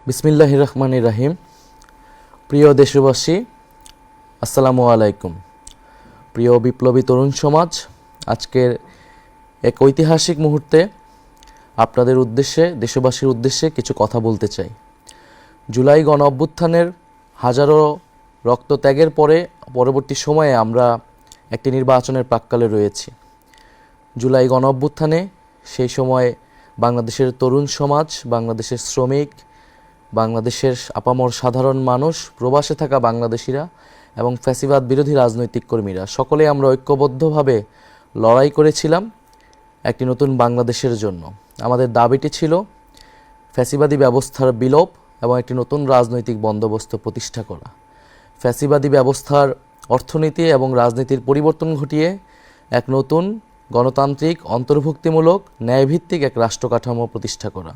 বিসমিল্লাহির রহমানির রহিম। প্রিয় দেশবাসী, আসসালামু আলাইকুম। প্রিয় বিপ্লবী তরুণ সমাজ, আজকের এক ঐতিহাসিক মুহূর্তে আপনাদের উদ্দেশ্যে, দেশবাসীর উদ্দেশ্যে কিছু কথা বলতে চাই। জুলাই গণ অভ্যুত্থানের হাজারো রক্তত্যাগের পরবর্তী সময়ে আমরা একটি নির্বাচনের প্রাক্কালে রয়েছি। জুলাই গণ অভ্যুত্থানে সেই সময় বাংলাদেশের তরুণ সমাজ, বাংলাদেশের শ্রমিক, বাংলাদেশের আপামর সাধারণ মানুষ, প্রবাসে থাকা বাংলাদেশিরা এবং ফ্যাসিবাদ বিরোধী রাজনৈতিক কর্মীরা সকলেই আমরা ঐক্যবদ্ধভাবে লড়াই করেছিলাম একটি নতুন বাংলাদেশের জন্য। আমাদের দাবিটি ছিল ফ্যাসিবাদী ব্যবস্থার বিলোপ এবং একটি নতুন রাজনৈতিক বন্দোবস্ত প্রতিষ্ঠা করা। ফ্যাসিবাদী ব্যবস্থার অর্থনীতি এবং রাজনীতির পরিবর্তন ঘটিয়ে এক নতুন গণতান্ত্রিক, অন্তর্ভুক্তিমূলক, ন্যায়ভিত্তিক এক রাষ্ট্র কাঠামো প্রতিষ্ঠা করা।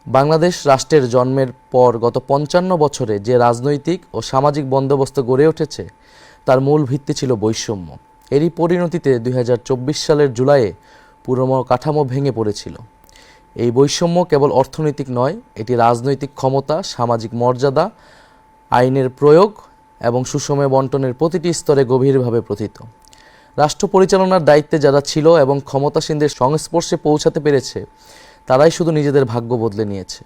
বাংলাদেশ রাষ্ট্রের জন্মের পর গত ৫৫ বছরে যে রাজনৈতিক ও সামাজিক বন্দোবস্ত গড়ে উঠেছে তার মূল ভিত্তি ছিল বৈষম্য। এরই পরিণতিতে ২০২৪ সালের জুলাইয়ে পুরো কাঠামো ভেঙে পড়েছিল। এই বৈষম্য কেবল অর্থনৈতিক নয়, এটি রাজনৈতিক ক্ষমতা, সামাজিক মর্যাদা, আইনের প্রয়োগ এবং সুষম বণ্টনের প্রতিটি স্তরে গভীরভাবে প্রথিত। রাষ্ট্র পরিচালনার দায়িত্বে যারা ছিল এবং ক্ষমতাসীনদের সংস্পর্শে পৌঁছাতে পেরেছে তারাই শুধু নিজেদের ভাগ্য বদলে নিয়েছে।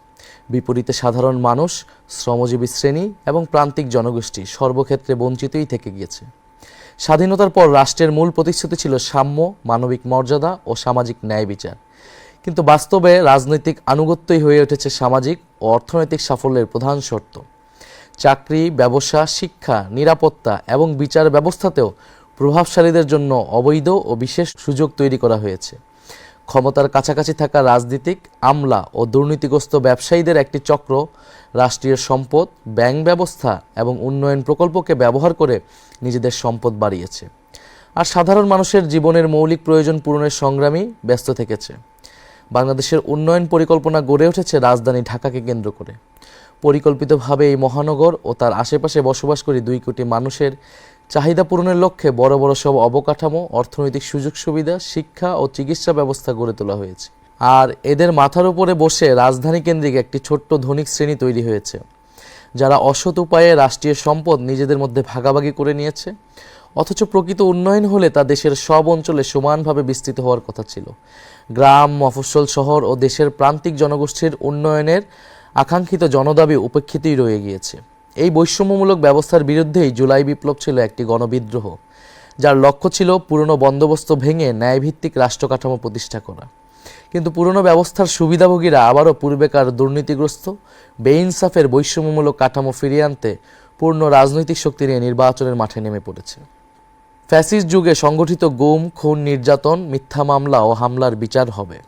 বিপরীতে সাধারণ মানুষ, শ্রমজীবী শ্রেণী এবং প্রান্তিক জনগোষ্ঠী সর্বক্ষেত্রে বঞ্চিতই থেকে গিয়েছে। স্বাধীনতার পর রাষ্ট্রের মূল প্রতিশ্রুতি ছিল সাম্য, মানবিক মর্যাদা ও সামাজিক ন্যায় বিচার। কিন্তু বাস্তবে রাজনৈতিক আনুগত্যই হয়ে উঠেছে সামাজিক ও অর্থনৈতিক সাফল্যের প্রধান শর্ত। চাকরি, ব্যবসা, শিক্ষা, নিরাপত্তা এবং বিচার ব্যবস্থাতেও প্রভাবশালীদের জন্য অবৈধ ও বিশেষ সুযোগ তৈরি করা হয়েছে। ক্ষমতার কাছাকাছি থাকা রাজনীতিক, আমলা ও দুর্নীতিগ্রস্ত ব্যবসায়ীদের একটি চক্র রাষ্ট্রীয় সম্পদ, ব্যাংক ব্যবস্থা এবং উন্নয়ন প্রকল্পকে ব্যবহার করে নিজেদের সম্পদ বাড়িয়েছে, আর সাধারণ মানুষের জীবনের মৌলিক প্রয়োজন পূরণের সংগ্রামী ব্যস্ত থেকেছে। বাংলাদেশের উন্নয়ন পরিকল্পনা গড়ে উঠেছে রাজধানী ঢাকাকে কেন্দ্র করে। পরিকল্পিতভাবে এই মহানগর ও তার আশেপাশে বসবাসকারী ২ কোটি মানুষের চাহিদা পূরণের লক্ষ্যে বড় বড় সব অবকাঠামো, অর্থনৈতিক সুযোগ সুবিধা, শিক্ষা ও চিকিৎসা ব্যবস্থা গড়ে তোলা হয়েছে। আর এদের মাথার উপরে বসে রাজধানী কেন্দ্রিক একটি ছোট্ট ধনিক শ্রেণী তৈরি হয়েছে, যারা অসৎ উপায়ে রাষ্ট্রীয় সম্পদ নিজেদের মধ্যে ভাগাভাগি করে নিয়েছে। অথচ প্রকৃত উন্নয়ন হলে তা দেশের সব অঞ্চলে সমানভাবে বিস্তৃত হওয়ার কথা ছিল। গ্রাম, মফস্বল, শহর ও দেশের প্রান্তিক জনগোষ্ঠীর উন্নয়নের আকাঙ্ক্ষিত জনদাবি উপেক্ষিতই রয়ে গিয়েছে। এই বৈষম্যমূলক ব্যবস্থার বিরুদ্ধেই জুলাই বিপ্লব ছিল একটি গণবিদ্রোহ, যার লক্ষ্য ছিল পুরনো বন্দোবস্ত ভেঙে ন্যায়ভিত্তিক রাষ্ট্র কাঠামো প্রতিষ্ঠা করা। কিন্তু পুরনো ব্যবস্থার সুবিধাভোগীরা আবারও পূর্বেকার দুর্নীতিগ্রস্ত, বেইনসাফের বৈষম্যমূলক কাঠামো ফিরিয়ে আনতে পূর্ণ রাজনৈতিক শক্তি নিয়ে নির্বাচনের মাঠে নেমে পড়েছে। ফ্যাসিস্ট যুগে সংগঠিত গুম, খুন, নির্যাতন, মিথ্যা মামলা ও হামলার বিচার হবে।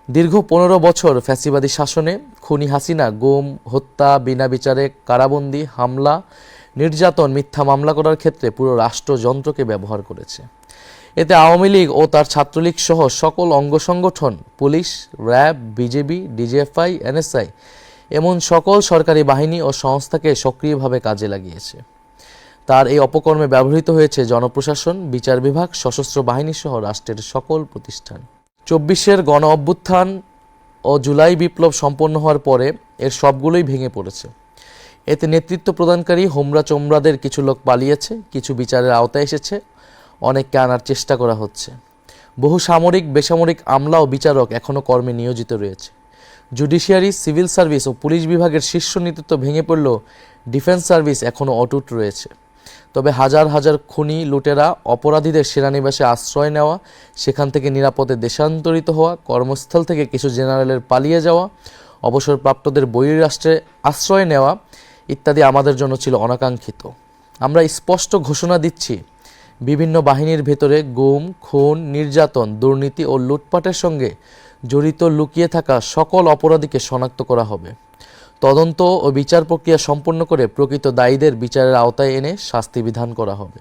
দীর্ঘ ১৫ বছর ফ্যাসিবাদী শাসনে খুনি হাসিনা গুম, হত্যা, বিনা বিচারে কারাবন্দী, হামলা, নির্যাতন, মিথ্যা মামলা করার ক্ষেত্রে পুরো রাষ্ট্রযন্ত্রকে ব্যবহার করেছে। এতে আওয়ামী লীগ ও তার ছাত্রলীগ সহ সকল অঙ্গ সংগঠন, police, RAB, BJP, DGFI, NSI এমন সকল সরকারি বাহিনী ও সংস্থাকে সক্রিয়ভাবে কাজে লাগিয়েছে। তার এই অপকর্মে ব্যবহৃত হয়েছে জনপ্রশাসন, বিচার বিভাগ, সশস্ত্র বাহিনী সহ রাষ্ট্রের সকল প্রতিষ্ঠান। ২৪-এর গণ অভ্যুত্থান ও জুলাই বিপ্লব সম্পন্ন হওয়ার পরে এর সবগুলোই ভেঙে পড়েছে। এতে নেতৃত্ব প্রদানকারী হোমরা চোমরাদের কিছু লোক পালিয়েছে, কিছু বিচারের আওতায় এসেছে, অনেককে আনার চেষ্টা করা হচ্ছে। বহু সামরিক, বেসামরিক আমলা ও বিচারক এখনও কর্মে নিয়োজিত রয়েছে। জুডিশিয়ারি, সিভিল সার্ভিস ও পুলিশ বিভাগের শীর্ষ নেতৃত্ব ভেঙে পড়লেও ডিফেন্স সার্ভিস এখনও অটুট রয়েছে। তবে হাজার হাজার খুনি, লুটেরা, অপরাধীদের সেনানিবাসে আশ্রয় নেওয়া, সেখান থেকে নিরাপদে দেশান্তরিত হওয়া, কর্মস্থল থেকে কিছু জেনারেলের পালিয়ে যাওয়া, অবসরপ্রাপ্তদের বহির্রাষ্ট্রে আশ্রয় নেওয়া ইত্যাদি আমাদের জন্য ছিল অনাকাঙ্ক্ষিত। আমরা স্পষ্ট ঘোষণা দিচ্ছি, বিভিন্ন বাহিনীর ভেতরে গুম, খুন, নির্যাতন, দুর্নীতি ও লুটপাটের সঙ্গে জড়িত লুকিয়ে থাকা সকল অপরাধীকে শনাক্ত করা হবে। তদন্ত ও বিচার প্রক্রিয়া সম্পন্ন করে প্রকৃত দায়ীদের বিচারের আওতায় এনে শাস্তি বিধান করা হবে।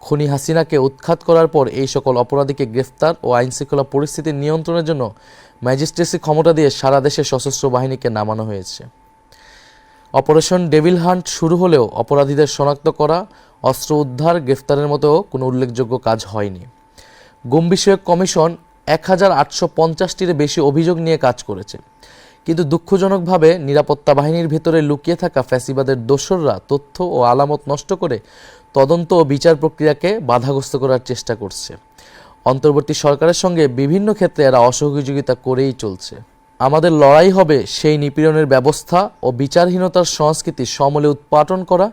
খুনি হাসিনাকে উৎখাত করার পর এই সকল অপরাধীকে গ্রেফতার ও আইনশৃঙ্খলা পরিস্থিতি নিয়ন্ত্রণের জন্য ম্যাজিস্ট্রেসি ক্ষমতা দিয়ে সারা দেশে সশস্ত্র বাহিনীকে নামানো হয়েছে। অপারেশন ডেভিল হান্ট শুরু হলেও অপরাধীদের শনাক্ত করা, অস্ত্র উদ্ধার, গ্রেফতারের মতো কোনো উল্লেখযোগ্য কাজ হয়নি। গুম বিষয়ক কমিশন ১,৮৫০টির বেশি অভিযোগ নিয়ে কাজ করেছে, কিন্তু দুঃখজনকভাবে নিরাপত্তা বাহিনীর ভেতরে লুকিয়ে থাকা ফ্যাসিবাদের দোসররা তথ্য ও আলামত নষ্ট করে তদন্ত ও বিচার প্রক্রিয়াকে বাধাগ্রস্ত করার চেষ্টা করছে। অন্তর্বর্তী সরকারের সঙ্গে বিভিন্ন ক্ষেত্রে এরা অসহযোগিতা করেই চলছে। আমাদের লড়াই হবে সেই নিপীড়নের ব্যবস্থা ও বিচারহীনতার সংস্কৃতি সমূলে উৎপাটন করা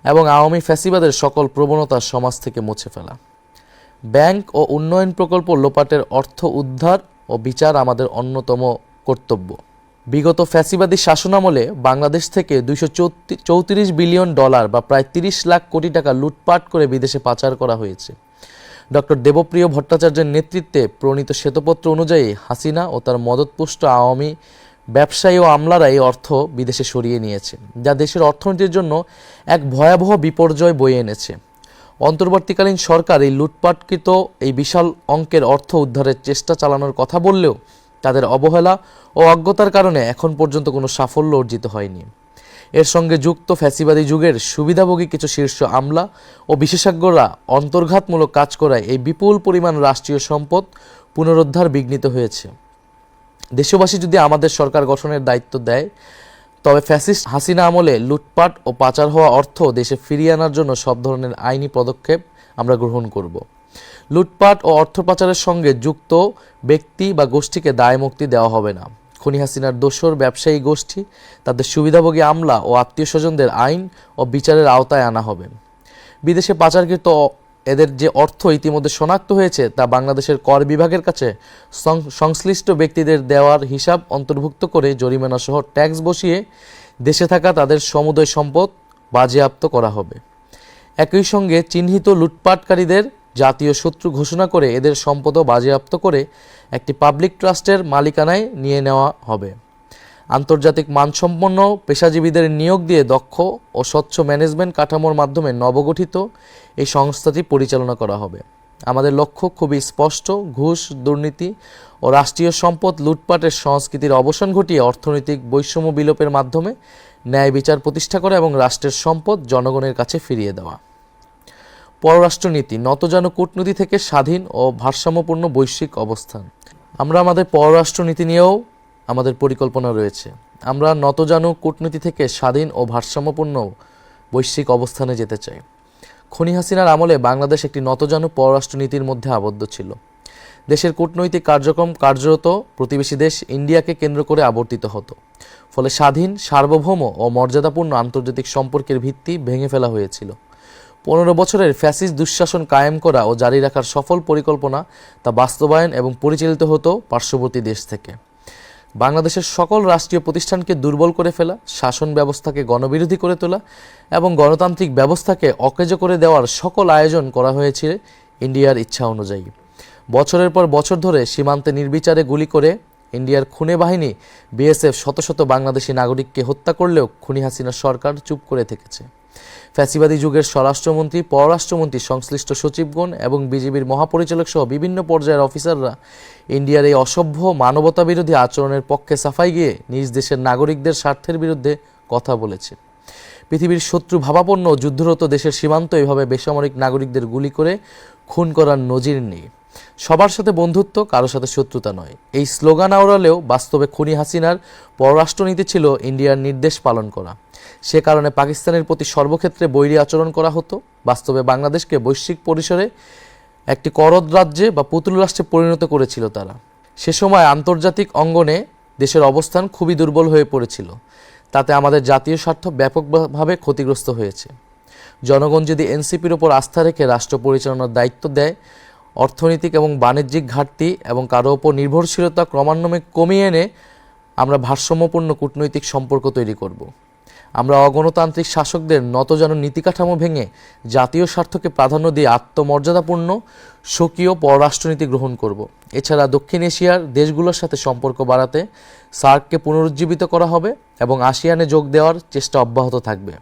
এবং আওয়ামী ফ্যাসিবাদের সকল প্রবণতা সমাজ থেকে মুছে ফেলা। ব্যাংক ও উন্নয়ন প্রকল্প লোপাটের অর্থ উদ্ধার ও বিচার আমাদের অন্যতম কর্তব্য। বিগত ফ্যাসিবাদী শাসনামলে বাংলাদেশ থেকে $234 বিলিয়ন বা প্রায় 30 লাখ কোটি টাকা লুটপাট করে বিদেশে পাচার করা হয়েছে। ডক্টর দেবপ্রিয় ভট্টাচার্যের নেতৃত্বে প্রণীত শ্বেতপত্র অনুযায়ী হাসিনা ও তার মদতপুষ্ট আওয়ামী ব্যবসায়ী ও আমলারা এই অর্থ বিদেশে সরিয়ে নিয়েছে, যা দেশের অর্থনীতির জন্য এক ভয়াবহ বিপর্যয় বয়ে এনেছে। অন্তর্বর্তীকালীন সরকার এই লুটপাটকৃত এই বিশাল অঙ্কের অর্থ উদ্ধারের চেষ্টা চালানোর কথা বললেও তাদের অবহেলা ও অজ্ঞতার কারণে এখন পর্যন্ত কোনো সাফল্য অর্জিত হয়নি। এর সঙ্গে যুক্ত ফ্যাসিবাদী যুগের সুবিধাভোগী কিছু শীর্ষ আমলা ও বিশেষজ্ঞরা অন্তর্ঘাতমূলক কাজ করায় এই বিপুল পরিমাণ রাষ্ট্রীয় সম্পদ পুনরুদ্ধার বিঘ্নিত হয়েছে। দেশবাসী যদি আমাদের সরকার গঠনের দায়িত্ব দেয়, তবে ফ্যাসিস্ট হাসিনা আমলে লুটপাট ও পাচার হওয়া অর্থ দেশে ফিরিয়ে আনার জন্য সব ধরনের আইনি পদক্ষেপ আমরা গ্রহণ করব। লুটপাট ও অর্থ পাচারের সঙ্গে যুক্ত ব্যক্তি বা গোষ্ঠীকে দায় মুক্তি দেওয়া হবে না। খুনি হাসিনার দোসর ব্যবসায়ী গোষ্ঠী, তাদের সুবিধাভোগী আমলা ও আত্মীয় স্বজনদের আইন ও বিচারের আওতায় আনা হবে। বিদেশে পাচারকৃত এদের যে অর্থ ইতিমধ্যে শনাক্ত হয়েছে তা বাংলাদেশের কর বিভাগের কাছে সংশ্লিষ্ট ব্যক্তিদের দেওয়ার হিসাব অন্তর্ভুক্ত করে জরিমানা সহ ট্যাক্স বসিয়ে দেশে থাকা তাদের সমুদয় সম্পদ বাজেয়াপ্ত করা হবে। একই সঙ্গে চিহ্নিত লুটপাটকারীদের জাতীয় শত্রু ঘোষণা করে এদের সম্পদও বাজেয়াপ্ত করে একটি পাবলিক ট্রাস্টের মালিকানায় নিয়ে নেওয়া হবে। আন্তর্জাতিক মানসম্পন্ন পেশাজীবীদের নিয়োগ দিয়ে দক্ষ ও স্বচ্ছ ম্যানেজমেন্ট কাঠামোর মাধ্যমে নবগঠিত এই সংস্থাটি পরিচালনা করা হবে। আমাদের লক্ষ্য খুবই স্পষ্ট: ঘুষ, দুর্নীতি ও রাষ্ট্রীয় সম্পদ লুটপাটের সংস্কৃতির অবসান ঘটিয়ে অর্থনৈতিক বৈষম্য বিলোপের মাধ্যমে ন্যায় বিচার প্রতিষ্ঠা করা এবং রাষ্ট্রের সম্পদ জনগণের কাছে ফিরিয়ে দেওয়া। পররাষ্ট্রনীতি নতজানু কূটনীতি থেকে স্বাধীন ও ভারসাম্যপূর্ণ বৈশ্বিক অবস্থান। আমরা আমাদের পররাষ্ট্রনীতি নিয়েও আমাদের পরিকল্পনা রয়েছে। আমরা নতজানু কূটনীতি থেকে স্বাধীন ও ভারসাম্যপূর্ণ বৈশ্বিক অবস্থানে যেতে চাই। খুনি হাসিনার আমলে বাংলাদেশ একটি নতজানু পররাষ্ট্রনীতির মধ্যে আবদ্ধ ছিল। দেশের কূটনৈতিক কার্যক্রম কার্যরত প্রতিবেশী দেশ ইন্ডিয়াকে কেন্দ্র করে আবর্তিত হতো। ফলে স্বাধীন, সার্বভৌম ও মর্যাদাপূর্ণ আন্তর্জাতিক সম্পর্কের ভিত্তি ভেঙে ফেলা হয়েছিল। 15 বছরের ফ্যাসিস্ট দুঃশাসন কায়েম করা ও জারি রাখার সফল পরিকল্পনা তা বাস্তবায়ন এবং পরিচালিত হতো পার্শ্ববর্তী দেশ থেকে। বাংলাদেশের সকল রাষ্ট্রীয় প্রতিষ্ঠানকে দুর্বল করে ফেলা, শাসন ব্যবস্থাকে গণবিরোধী করে তোলা এবং গণতান্ত্রিক ব্যবস্থাকে অকেজ করে দেওয়ার সকল আয়োজন করা হয়েছে ইন্ডিয়ার ইচ্ছা অনুযায়ী। বছরের পর বছর ধরে সীমান্তে নির্বিচারে গুলি করে ইন্ডিয়ার খুনে বাহিনী বিএসএফ শত শত বাংলাদেশি নাগরিককে হত্যা করলেও খুনি হাসিনা সরকার চুপ করে থেকেছে। ফ্যাসিবাদী যুগের স্বরাষ্ট্রমন্ত্রী, পররাষ্ট্রমন্ত্রী, সংশ্লিষ্ট সচিবগণ এবং বিজিবির মহাপরিচালক সহ বিভিন্ন পর্যায়ের অফিসাররা ইন্ডিয়ার এই অসভ্য মানবতাবিরোধী আচরণের পক্ষে সাফাই গিয়ে নিজ দেশের নাগরিকদের স্বার্থের বিরুদ্ধে কথা বলেছে। পৃথিবীর শত্রু ভাবাপন্ন যুদ্ধরত দেশের সীমান্ত এভাবে বেসামরিক নাগরিকদের গুলি করে খুন করার নজির নেই। সবার সাথে বন্ধুত্ব, কারোর সাথে শত্রুতা নয়, এই স্লোগান আওড়ালেও বাস্তবে খুনি হাসিনার পররাষ্ট্রনীতি ছিল ইন্ডিয়ার নির্দেশ পালন করা। সে কারণে পাকিস্তানের প্রতি সর্বক্ষেত্রে বৈরী আচরণ করা হতো। বাস্তবে বাংলাদেশকে বৈশ্বিক পরিসরে একটি করদ রাজ্যে বা পুতুল রাষ্ট্রে পরিণত করেছিল তারা। সে সময় আন্তর্জাতিক অঙ্গনে দেশের অবস্থান খুবই দুর্বল হয়ে পড়েছিল। তাতে আমাদের জাতীয় স্বার্থ ব্যাপকভাবে ক্ষতিগ্রস্ত হয়েছে। জনগণ যদি এনসিপির ওপর আস্থা রেখে রাষ্ট্র পরিচালনার দায়িত্ব দেয়, অর্থনৈতিক এবং বাণিজ্যিক ঘাটতি এবং কারো ওপর নির্ভরশীলতা ক্রমান্বয়ে কমিয়ে এনে আমরা ভারসাম্যপূর্ণ কূটনৈতিক সম্পর্ক তৈরি করব। আমরা অগণতান্ত্রিক শাসকদের নতজানু নীতিকাঠামো ভেঙে জাতীয় স্বার্থকে প্রাধান্য দিয়ে আত্মমর্যাদাপূর্ণ স্বকীয় পররাষ্ট্রনীতি গ্রহণ করব। এছাড়া দক্ষিণ এশিয়ার দেশগুলোর সাথে সম্পর্ক বাড়াতে সার্ককে পুনরুজ্জীবিত করা হবে এবং আসিয়ানে যোগ দেওয়ার চেষ্টা অব্যাহত থাকবে।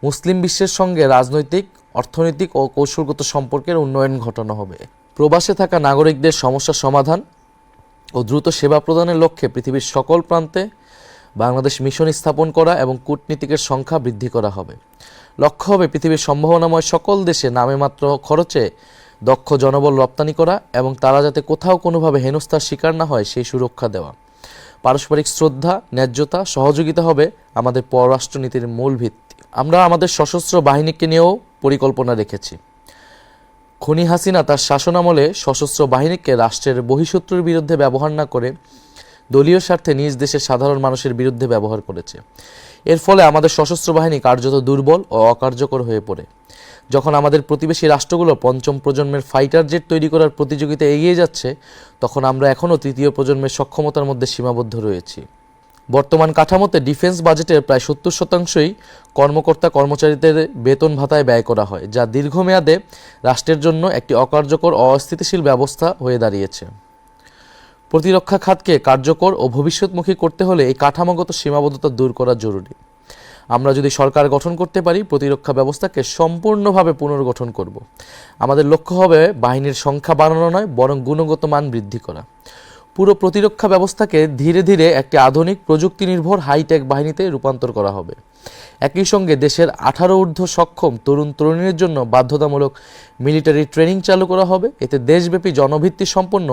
মুসলিম বিশ্বের সঙ্গে রাজনৈতিক, অর্থনৈতিক ও কৌশলগত সম্পর্কের উন্নয়ন ঘটানো হবে। প্রবাসে থাকা নাগরিকদের সমস্যা সমাধান ও দ্রুত সেবা প্রদানের লক্ষ্যে পৃথিবীর সকল প্রান্তে বাংলাদেশ মিশন স্থাপন করা এবং কূটনীতিকের সংখ্যা বৃদ্ধি করা হবে। লক্ষ্য হবে পৃথিবীর সম্ভাবনাময় সকল দেশে নামেমাত্র খরচে দক্ষ জনবল রপ্তানি করা এবং তারা যাতে কোথাও কোনোভাবে হেনস্থার শিকার না হয় সেই সুরক্ষা দেওয়া। পারস্পরিক শ্রদ্ধা, ন্যায্যতা, সহযোগিতা হবে আমাদের পররাষ্ট্রনীতির মূল ভিত্তি। আমরা আমাদের সশস্ত্র বাহিনীকে নিয়েও পরিকল্পনা রেখেছি। খুনি হাসিনা তার শাসনামলে সশস্ত্র বাহিনীকে রাষ্ট্রের বহিঃশত্রুর বিরুদ্ধে ব্যবহার না করে দলীয় স্বার্থে নিজ দেশের সাধারণ মানুষের বিরুদ্ধে ব্যবহার করেছে। এর ফলে আমাদের সশস্ত্র বাহিনী কার্যত দুর্বল ও অকার্যকর হয়ে পড়ে। যখন আমাদের প্রতিবেশী রাষ্ট্রগুলো পঞ্চম প্রজন্মের ফাইটার জেট তৈরি করার প্রতিযোগিতায় এগিয়ে যাচ্ছে, তখন আমরা এখনও তৃতীয় প্রজন্মের সক্ষমতার মধ্যে সীমাবদ্ধ রয়েছি। বর্তমান কাঠামোতে ডিফেন্স বাজেটের প্রায় 70%ই কর্মকর্তা কর্মচারীদের বেতন ভাতায় ব্যয় করা হয়, যা দীর্ঘমেয়াদে রাষ্ট্রের জন্য একটি অকার্যকর ও অস্থিতিশীল ব্যবস্থা হয়ে দাঁড়িয়েছে। প্রতিরক্ষা খাতকে কার্যকর ও ভবিষ্যৎমুখী করতে হলে এই কাঠামোগত সীমাবদ্ধতা দূর করা জরুরি। আমরা যদি সরকার গঠন করতে পারি, প্রতিরক্ষা ব্যবস্থাকে সম্পূর্ণভাবে পুনর্গঠন করব। আমাদের লক্ষ্য হবে বাহিনীর সংখ্যা বাড়ানো নয়, বরং গুণগত মান বৃদ্ধি করা। পুরো প্রতিরক্ষা ব্যবস্থাকে ধীরে ধীরে একটি আধুনিক প্রযুক্তি নির্ভর হাইটেক বাহিনীতে রূপান্তর করা হবে। একই সঙ্গে দেশের 18 ঊর্ধ্ব সক্ষম তরুণ তরুণীদের জন্য বাধ্যতামূলক মিলিটারি ট্রেনিং চালু করা হবে। এতে দেশব্যাপী জনভিত্তি সম্পন্ন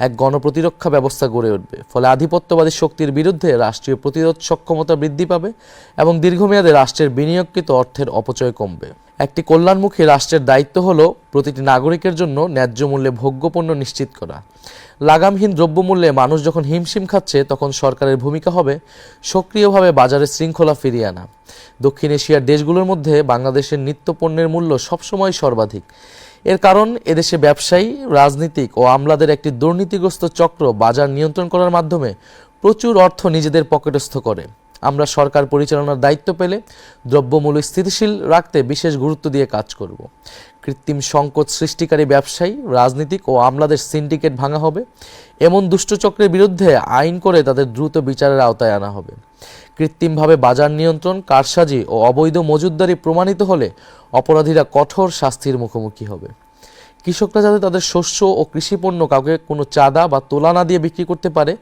এক গণপ্রতিরক্ষা ব্যবস্থা গড়ে উঠবে। ফলে আধিপত্যবাদী শক্তির বিরুদ্ধে রাষ্ট্রীয় প্রতিরোধ সক্ষমতা বৃদ্ধি পাবে এবং দীর্ঘমেয়াদে রাষ্ট্রের বিনিয়োগকৃত অর্থের অপচয় কমবে। একটি কল্যাণমুখী রাষ্ট্রের দায়িত্ব হলো প্রতিটি নাগরিকের জন্য ন্যায্য মূল্যে ভোগ্যপণ্য নিশ্চিত করা। লাগামহীন দ্রব্যমূল্যে মানুষ যখন হিমশিম খাচ্ছে, তখন সরকারের ভূমিকা হবে সক্রিয়ভাবে বাজারে শৃঙ্খলা ফিরিয়ে আনা। দক্ষিণ এশিয়ার দেশগুলোর মধ্যে বাংলাদেশের নিত্যপণ্যের মূল্য সবসময় সর্বাধিক। এর কারণ এদেশে ব্যবসায়ী, রাজনীতিক ও আমলাদের একটি দুর্নীতিগ্রস্ত চক্র বাজার নিয়ন্ত্রণ করার মাধ্যমে প্রচুর অর্থ নিজেদের পকেটস্থ করে। আমরা সরকার পরিচালনার দায়িত্ব পেলে দ্রব্যমূল্য স্থিতিশীল রাখতে বিশেষ গুরুত্ব দিয়ে কাজ করব। কৃত্রিম সংকট সৃষ্টিকারী ব্যবসায়ী, রাজনীতিক ও আমলাদের সিন্ডিকেট ভাঙা হবে। এমন দুষ্টচক্রের বিরুদ্ধে আইন করে তাদের দ্রুত বিচারের আওতায় আনা হবে। কৃত্রিমভাবে বাজার নিয়ন্ত্রণ, কারসাজি ও অবৈধ মজুতদারি প্রমাণিত হলে অপরাধীরা কঠোর শাস্তির মুখোমুখি হবে। কৃষকরা যাতে তাদের শস্য ও কৃষিপণ্য কাউকে কোনো চাঁদা বা তোলা না দিয়ে বিক্রি করতে পারে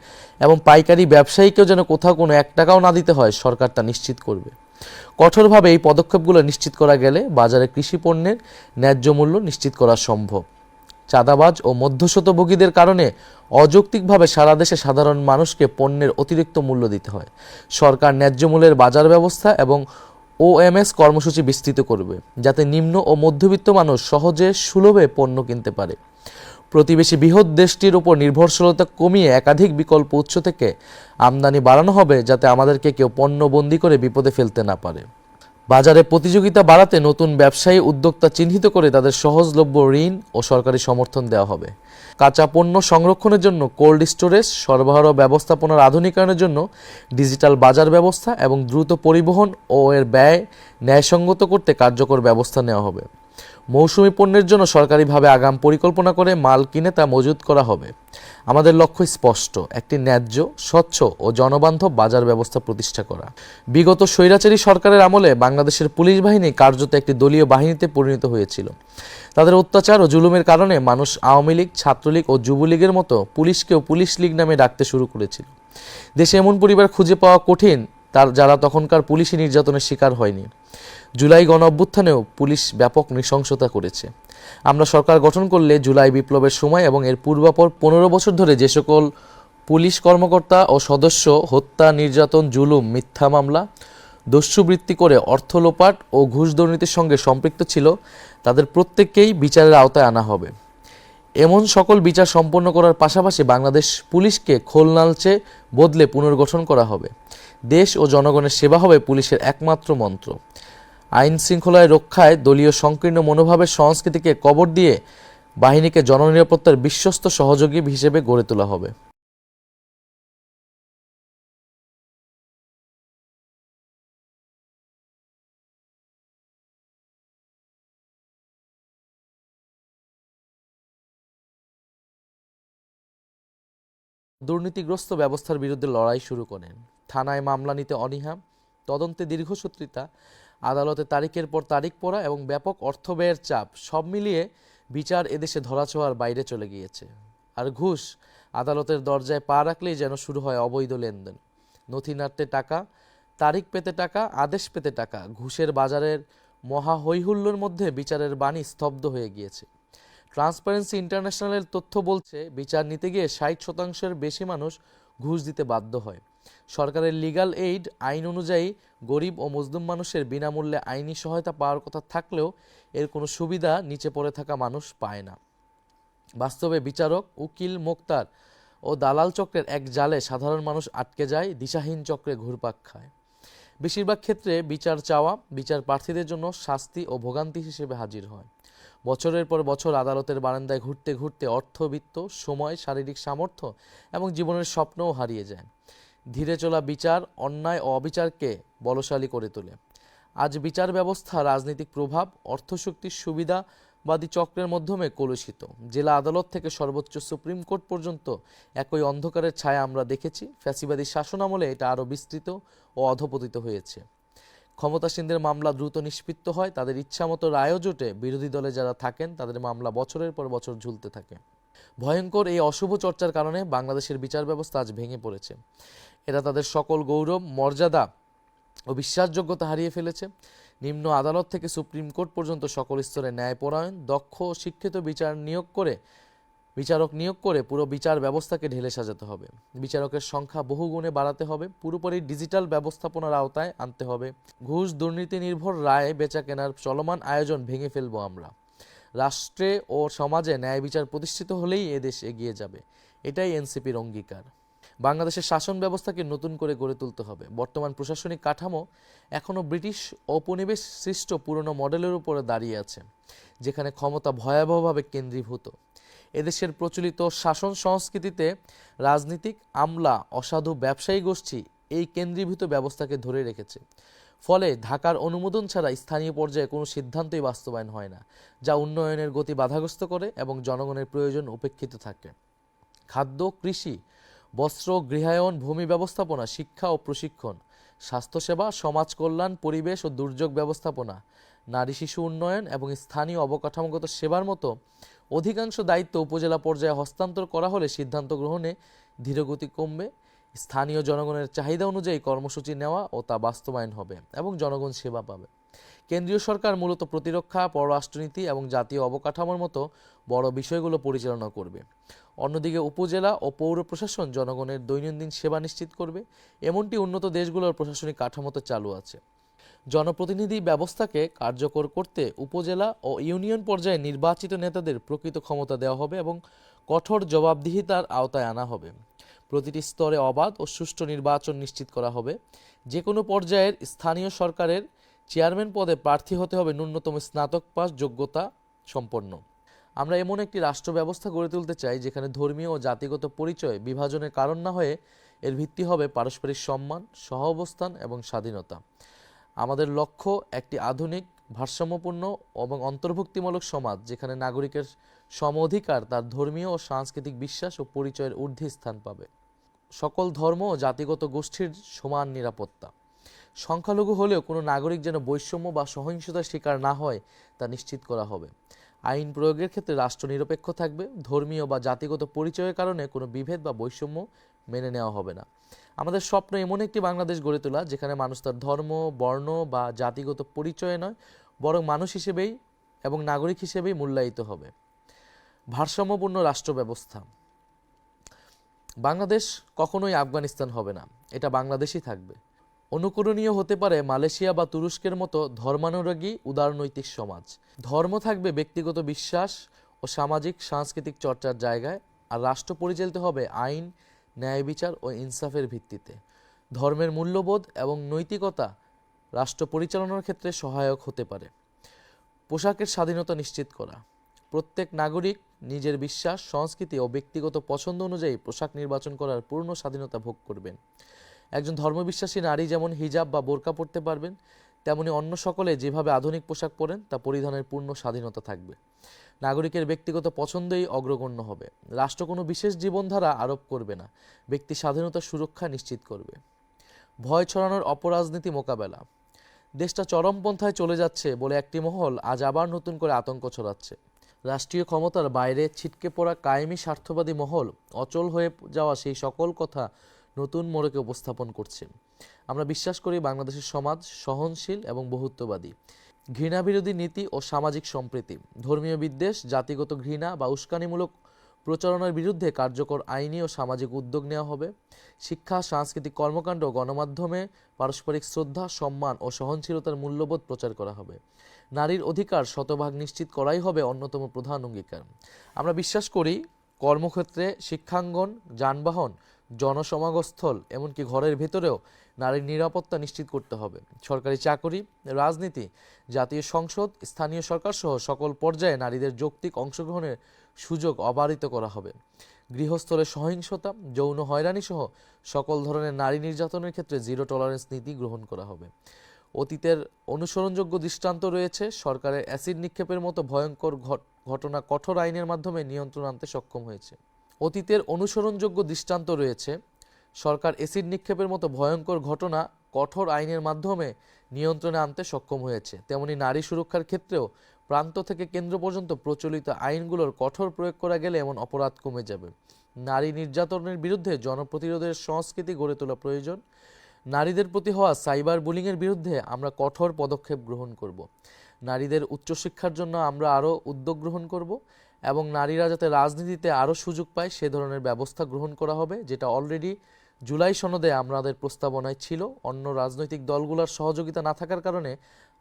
এবং পাইকারি ব্যবসায়ীকেও যেন কোথাও কোনো 1 টাকাও না দিতে হয়, সরকার তা নিশ্চিত করবে। কঠোরভাবে এই পদক্ষেপগুলো নিশ্চিত করা গেলে বাজারে কৃষিপণ্যের ন্যায্য মূল্য নিশ্চিত করা সম্ভব। চাঁদাবাজ ও মধ্যস্বত্বভোগীদের কারণে অযৌক্তিকভাবে সারা দেশে সাধারণ মানুষকে পণ্যের অতিরিক্ত মূল্য দিতে হয়। সরকার ন্যায্য মূল্যের বাজার ব্যবস্থা এবং OMS কর্মসূচি বিস্তৃত করবে, যাতে নিম্ন ও মধ্যবিত্ত মানুষ সহজে সুলভে পণ্য কিনতে পারে। প্রতিবেশী বৃহৎ দেশটির উপর নির্ভরশীলতা কমিয়ে একাধিক বিকল্প উৎস থেকে আমদানি বাড়ানো হবে, যাতে আমাদেরকে কেউ পণ্যবন্দী করে বিপদে ফেলতে না পারে। বাজারে প্রতিযোগিতা বাড়াতে নতুন ব্যবসায়ী উদ্যোক্তা চিহ্নিত করে তাদের সহজলভ্য ঋণ ও সরকারি সমর্থন দেওয়া হবে। কাঁচা পণ্য সংরক্ষণের জন্য কোল্ড স্টোরেজ, সরবরাহ ব্যবস্থাপনার আধুনিকায়নের জন্য ডিজিটাল বাজার ব্যবস্থা এবং দ্রুত পরিবহন ও এর ব্যয় ন্যায়সঙ্গত করতে কার্যকর ব্যবস্থা নেওয়া হবে। মৌসুমি পণ্যের জন্য সরকারিভাবে আগাম পরিকল্পনা করে মাল কিনে তা মজুত করা হবে। আমাদের লক্ষ্য স্পষ্ট, একটি ন্যায্য, স্বচ্ছ ও জনবান্ধব বাজার ব্যবস্থা প্রতিষ্ঠা করা। বিগত স্বৈরাচারী সরকারের আমলে বাংলাদেশের পুলিশ বাহিনী কার্যত একটি দলীয় বাহিনীতে পরিণত হয়েছিল। তাদের অত্যাচার ও জুলুমের কারণে মানুষ আওয়ামী লীগ, ছাত্রলীগ ও যুবলীগের মতো পুলিশকেও পুলিশ লীগ নামে ডাকতে শুরু করেছিল। দেশে এমন পরিবার খুঁজে পাওয়া কঠিন যারা তখনকার পুলিশি নির্যাতনের শিকার হয়নি। জুলাই গণ অভ্যুত্থানেও পুলিশ ব্যাপক নৃশংসতা করেছে। আমরা সরকার গঠন করলে জুলাই বিপ্লবের সময় এবং এর পূর্বাপর 15 বছর ধরে যে সকল পুলিশ কর্মকর্তা ও সদস্য হত্যা, নির্যাতন, জুলুম, মিথ্যা মামলা, দস্যুবৃত্তি করে অর্থ লোপাট ও ঘুষ দুর্নীতির সঙ্গে সম্পৃক্ত ছিল, তাদের প্রত্যেককেই বিচারের আওতায় আনা হবে। এমন সকল বিচার সম্পন্ন করার পাশাপাশি বাংলাদেশ পুলিশকে খোলনালচে বদলে পুনর্গঠন করা হবে। দেশ ও জনগণের সেবা হবে পুলিশের একমাত্র মন্ত্র। আইন শৃঙ্খলায় রক্ষায় দলীয় সংকীর্ণ মনোভাবের সংস্কৃতিকে কবর দিয়ে বাহিনীকে জননিরাপত্তার বিশ্বস্ত সহযোগী হিসেবে গড়ে তোলা হবে। দুর্নীতিগ্রস্ত ব্যবস্থার বিরুদ্ধে লড়াই শুরু করেন। থানায় মামলা নিতে অনীহা, তদন্তে দীর্ঘসূত্রিতা, আদালতে তারিখের পর তারিখ পড়া এবং ব্যাপক অর্থ ব্যয়ের চাপ, সব মিলিয়ে বিচার এদেশে ধরাছোঁয়ার বাইরে চলে গিয়েছে। আর ঘুষ, আদালতের দরজায় পা রাখলেই যেন শুরু হয় অবৈধ লেনদেন। নথি নাড়তে টাকা, তারিখ পেতে টাকা, আদেশ পেতে টাকা, ঘুষের বাজারের মহা হৈহুল্লোর মধ্যে বিচারের বাণী স্তব্ধ হয়ে গিয়েছে। ট্রান্সপারেন্সি ইন্টারন্যাশনালের তথ্য বলছে, বিচার নিতে গিয়ে 60% বেশি মানুষ ঘুষ দিতে বাধ্য হয়। সরকারের লিগ্যাল এইড আইন অনুযায়ী গরিব ও মজলুম মানুষের বিনামূল্যে আইনি সহায়তা পাওয়ার কথা থাকলেও এর কোনো সুবিধা নিচে পড়ে থাকা মানুষ পায় না। বাস্তবে বিচারক, উকিল, মোক্তার ও দালাল চক্রের এক জালে সাধারণ মানুষ আটকে যায়, দিশাহীন চক্রে ঘুরপাক খায়। বেশিরভাগ ক্ষেত্রে বিচার চাওয়া বিচার প্রার্থীদের জন্য শাস্তি ও ভোগান্তি হিসেবে হাজির হয়। বছরের পর বছর আদালতের বারান্দায় ঘুরতে ঘুরতে অর্থ, বিত্ত, সময়, শারীরিক সামর্থ্য এবং জীবনের স্বপ্নও হারিয়ে যায়। ধীরে চলা বিচার অন্যায় ও অবিচারকে বলশালী করে তোলে। আজ বিচার ব্যবস্থা রাজনৈতিক প্রভাব, অর্থশক্তির সুবিধাবাদী চক্রের মাধ্যমে কলুষিত। জেলা আদালত থেকে সর্বোচ্চ সুপ্রিম কোর্ট পর্যন্ত একই অন্ধকারের ছায়া আমরা দেখেছি। ফ্যাসিবাদী শাসনামলে এটা আরও বিস্তৃত ও অধঃপতিত হয়েছে। ক্ষমতাসীনদের মামলা দ্রুত নিষ্পত্তি হয়, তাদের ইচ্ছামতো রায়ও জোটে। বিরোধী দলে যারা থাকেন তাদের মামলা বছরের পর বছর ঝুলতে থাকে। ভয়ঙ্কর এই অশুভ চর্চার কারণে বাংলাদেশের বিচার ব্যবস্থা আজ ভেঙে পড়েছে। এরা তাদের সকল গৌরব, মর্যাদা ও বিশ্বাসযোগ্যতা হারিয়ে ফেলেছে। নিম্ন আদালত থেকে সুপ্রিম কোর্ট পর্যন্ত সকল স্তরে ন্যায়পরায়ণ, দক্ষ ও শিক্ষিত বিচারক নিয়োগ করে পুরো বিচার ব্যবস্থাকে ঢেলে সাজাতে হবে। বিচারকের সংখ্যা বহুগুণে বাড়াতে হবে। পুরোপুরি ডিজিটাল ব্যবস্থাপনার আওতায় আনতে হবে। ঘুষ, দুর্নীতি নির্ভর রায় বেচা কেনার চলমান আয়োজন ভেঙে ফেলব আমরা। রাষ্ট্রে ও সমাজে ন্যায় বিচার প্রতিষ্ঠিত হলেই এদেশ এগিয়ে যাবে। এটাই এনসিপির অঙ্গীকার। বাংলাদেশের শাসন ব্যবস্থাকে নতুন করে গড়ে তুলতে হবে। বর্তমান প্রশাসনিক কাঠামো এখনও ব্রিটিশ ঔপনিবেশ সৃষ্ট পুরনো মডেলের উপরে দাঁড়িয়ে আছে, যেখানে ক্ষমতা ভয়াবহভাবে কেন্দ্রীভূত। এদেশের প্রচলিত শাসন সংস্কৃতিতে রাজনীতিক আমলা, অসাধু ব্যবসায়ী গোষ্ঠী এই কেন্দ্রীভূত ব্যবস্থাকে ধরে রেখেছে। ফলে ঢাকার অনুমোদন ছাড়া স্থানীয় পর্যায়ে কোনো সিদ্ধান্তই বাস্তবায়ন হয় না, যা উন্নয়নের গতি বাধাগ্রস্ত করে এবং জনগণের প্রয়োজন উপেক্ষিত থাকে। খাদ্য, কৃষি, বস্ত্র, গৃহায়ন, ভূমি ব্যবস্থাপনা, শিক্ষা ও প্রশিক্ষণ, স্বাস্থ্যসেবা, সমাজ কল্যাণ, পরিবেশ ও দুর্যোগ ব্যবস্থাপনা, নারী শিশু উন্নয়ন এবং স্থানীয় অবকাঠামোগত সেবার মতো অধিকাংশ দায়িত্ব উপজেলা পর্যায়ে হস্তান্তর করা হলে সিদ্ধান্ত গ্রহণে ধীরগতি কমবে। স্থানীয় জনগণের চাহিদা অনুযায়ী কর্মসূচি নেওয়া ও তা বাস্তবায়ন হবে এবং জনগণ সেবা পাবে। কেন্দ্রীয় সরকার মূলত প্রতিরক্ষা, পররাষ্ট্রনীতি এবং জাতীয় অবকাঠামোর মতো বড় বিষয়গুলো পরিচালনা করবে। অন্যদিকে উপজেলা ও পৌর প্রশাসন জনগণের দৈনন্দিন সেবা নিশ্চিত করবে। এমনটি উন্নত দেশগুলোর প্রশাসনিক কাঠামোতে চালু আছে। জনপ্রতিনিধি ব্যবস্থাকে কার্যকর করতে উপজেলা ও ইউনিয়ন পর্যায়ে নির্বাচিত নেতাদের প্রকৃত ক্ষমতা দেওয়া হবে এবং কঠোর জবাবদিহিতার আওতায় আনা হবে। প্রতিটি স্তরে অবাধ ও সুষ্ঠু নির্বাচন নিশ্চিত করা হবে। যে কোনো পর্যায়ের স্থানীয় সরকারের চেয়ারম্যান পদে প্রার্থী হতে হবে ন্যূনতম স্নাতক পাস যোগ্যতা সম্পন্ন। আমরা এমন একটি রাষ্ট্র ব্যবস্থা গড়ে তুলতে চাই যেখানে ধর্মীয় ও জাতিগত পরিচয় বিভাজনের কারণ না হয়ে এর ভিত্তি হবে পারস্পরিক সম্মান, সহাবস্থান এবং স্বাধীনতা। আমাদের লক্ষ্য একটি আধুনিক, ভারসাম্যপূর্ণ এবং অন্তর্ভুক্তিমূলক সমাজ, যেখানে নাগরিকের সম অধিকার তার ধর্মীয় ও সাংস্কৃতিক বিশ্বাস ও পরিচয়ের ঊর্ধ্বে স্থান পাবে। সকল ধর্ম ও জাতিগত গোষ্ঠীর সমান নিরাপত্তা। সংখ্যালঘু হলেও কোনো নাগরিক যেন বৈষম্য বা সহিংসতার শিকার না হয় তা নিশ্চিত করা হবে। আইন প্রয়োগের ক্ষেত্রে রাষ্ট্র নিরপেক্ষ থাকবে। ধর্মীয় বা জাতিগত পরিচয়ের কারণে কোনো বিভেদ বা বৈষম্য মেনে নেওয়া হবে না। আমাদের স্বপ্ন এমন একটি বাংলাদেশ গড়ে তোলা যেখানে মানুষ তার ধর্ম, বর্ণ বা জাতিগত পরিচয়ে নয়, বরং মানুষ হিসেবেই এবং নাগরিক হিসেবেই মূল্যায়িত হবে। ভারসাম্যপূর্ণ রাষ্ট্র ব্যবস্থা। বাংলাদেশ কখনোই আফগানিস্তান হবে না, এটা বাংলাদেশই থাকবে। অনুকরণীয় হতে পারে মালয়েশিয়া বা তুরস্কের মতো ধর্মানুরাগী উদারনৈতিক সমাজ। ধর্ম থাকবে ব্যক্তিগত বিশ্বাস ও সামাজিক সাংস্কৃতিক চর্চার জায়গায়, আর রাষ্ট্র পরিচালিত হবে আইন, ন্যায় বিচার ও ইনসাফের ভিত্তিতে। ধর্মের মূল্যবোধ এবং নৈতিকতা রাষ্ট্র পরিচালনার ক্ষেত্রে সহায়ক হতে পারে। পোশাকের স্বাধীনতা নিশ্চিত করা। প্রত্যেক নাগরিক নিজের বিশ্বাস, সংস্কৃতি ও ব্যক্তিগত পছন্দ অনুযায়ী পোশাক নির্বাচন করার পূর্ণ স্বাধীনতা ভোগ করবেন। একজন ধর্মবিশ্বাসী নারী যেমন হিজাব বা বোরকা পরতে পারবেন, তেমনি অন্য সকলে যেভাবে আধুনিক পোশাক পরেন তা পরিধানের পূর্ণ স্বাধীনতা থাকবে। নাগরিকের ব্যক্তিগত পছন্দই অগ্রগণ্য হবে। রাষ্ট্র কোনো বিশেষ জীবনধারা আরোপ করবে না, ব্যক্তি স্বাধীনতার সুরক্ষা নিশ্চিত করবে। ভয় ছড়ানোর অপরাজনীতি মোকাবেলা। দেশটা চরমপন্থায় চলে যাচ্ছে বলে একটি মহল আজ আবার নতুন করে আতঙ্ক ছড়াচ্ছে। রাষ্ট্রীয় ক্ষমতার বাইরে ছিটকে পড়া কায়েমি স্বার্থবাদী মহল অচল হয়ে যাওয়া সেই সকল কথা নতুন মোড়কে উপস্থাপন করছে। আমরা বিশ্বাস করি বাংলাদেশের সমাজ সহনশীল এবং বহুত্ববাদী। ঘৃণাবিরোধী নীতি ও সামাজিক সম্প্রীতি, ধর্মীয় বিদ্বেষ, জাতিগত ঘৃণা বা উস্কানিমূলক প্রচারণার বিরুদ্ধে কার্যকর আইনি ও সামাজিক উদ্যোগ নেওয়া হবে। শিক্ষা, সাংস্কৃতিক কর্মকাণ্ড, গণমাধ্যমে পারস্পরিক শ্রদ্ধা, সম্মান ও সহনশীলতার মূল্যবোধ প্রচার করা হবে। নারীর অধিকার শতভাগ নিশ্চিত করাই হবে অন্যতম প্রধান অঙ্গীকার। আমরা বিশ্বাস করি কর্মক্ষেত্রে, শিক্ষাঙ্গন, যানবাহন, জনসমাগমস্থল, এমনকি ঘরের ভেতরেও নারীর নিরাপত্তা নিশ্চিত করতে হবে। সরকারি চাকরি, রাজনীতি, জাতীয় সংসদ, স্থানীয় সরকার সহ সকল পর্যায়ে নারীদের যৌক্তিক অংশগ্রহণের সুযোগ অবারিত করা হবে। গৃহস্থলে সহিংসতা, যৌন হয়রানি সহ সকল ধরনের নারী নির্যাতনের ক্ষেত্রে জিরো টলারেন্স নীতি গ্রহণ করা হবে। অতীতের অনুসরণযোগ্য দৃষ্টান্ত রয়েছে। সরকারের অ্যাসিড নিক্ষেপের মতো ভয়ঙ্কর ঘটনা কঠোর আইনের মাধ্যমে নিয়ন্ত্রণ আনতে সক্ষম হয়েছে। অতীতের অনুসরণযোগ্য দৃষ্টান্ত রয়েছে। সরকার অ্যাসিড নিক্ষেপের মতো ভয়ঙ্কর ঘটনা কঠোর আইনের মাধ্যমে নিয়ন্ত্রণে আনতে সক্ষম হয়েছে। তেমনি নারী সুরক্ষার ক্ষেত্রেও প্রান্ত থেকে কেন্দ্র পর্যন্ত প্রচলিত আইনগুলোর কঠোর প্রয়োগ করা গেলে এমন অপরাধ কমে যাবে। নারী নির্যাতনের বিরুদ্ধে জনপ্রতিরোধের সংস্কৃতি গড়ে তোলা প্রয়োজন। নারীদের প্রতি হওয়া সাইবার বুলিংয়ের বিরুদ্ধে আমরা কঠোর পদক্ষেপ গ্রহণ করব। নারীদের উচ্চশিক্ষার জন্য আমরা আরও উদ্যোগ গ্রহণ করব এবং নারীরা যাতে রাজনীতিতে আরও সুযোগ পায় সে ধরনের ব্যবস্থা গ্রহণ করা হবে, যেটা অলরেডি জুলাই সনদে আমাদের প্রস্তাবনায় ছিল। অন্য রাজনৈতিক দলগুলোর সহযোগিতা না থাকার কারণে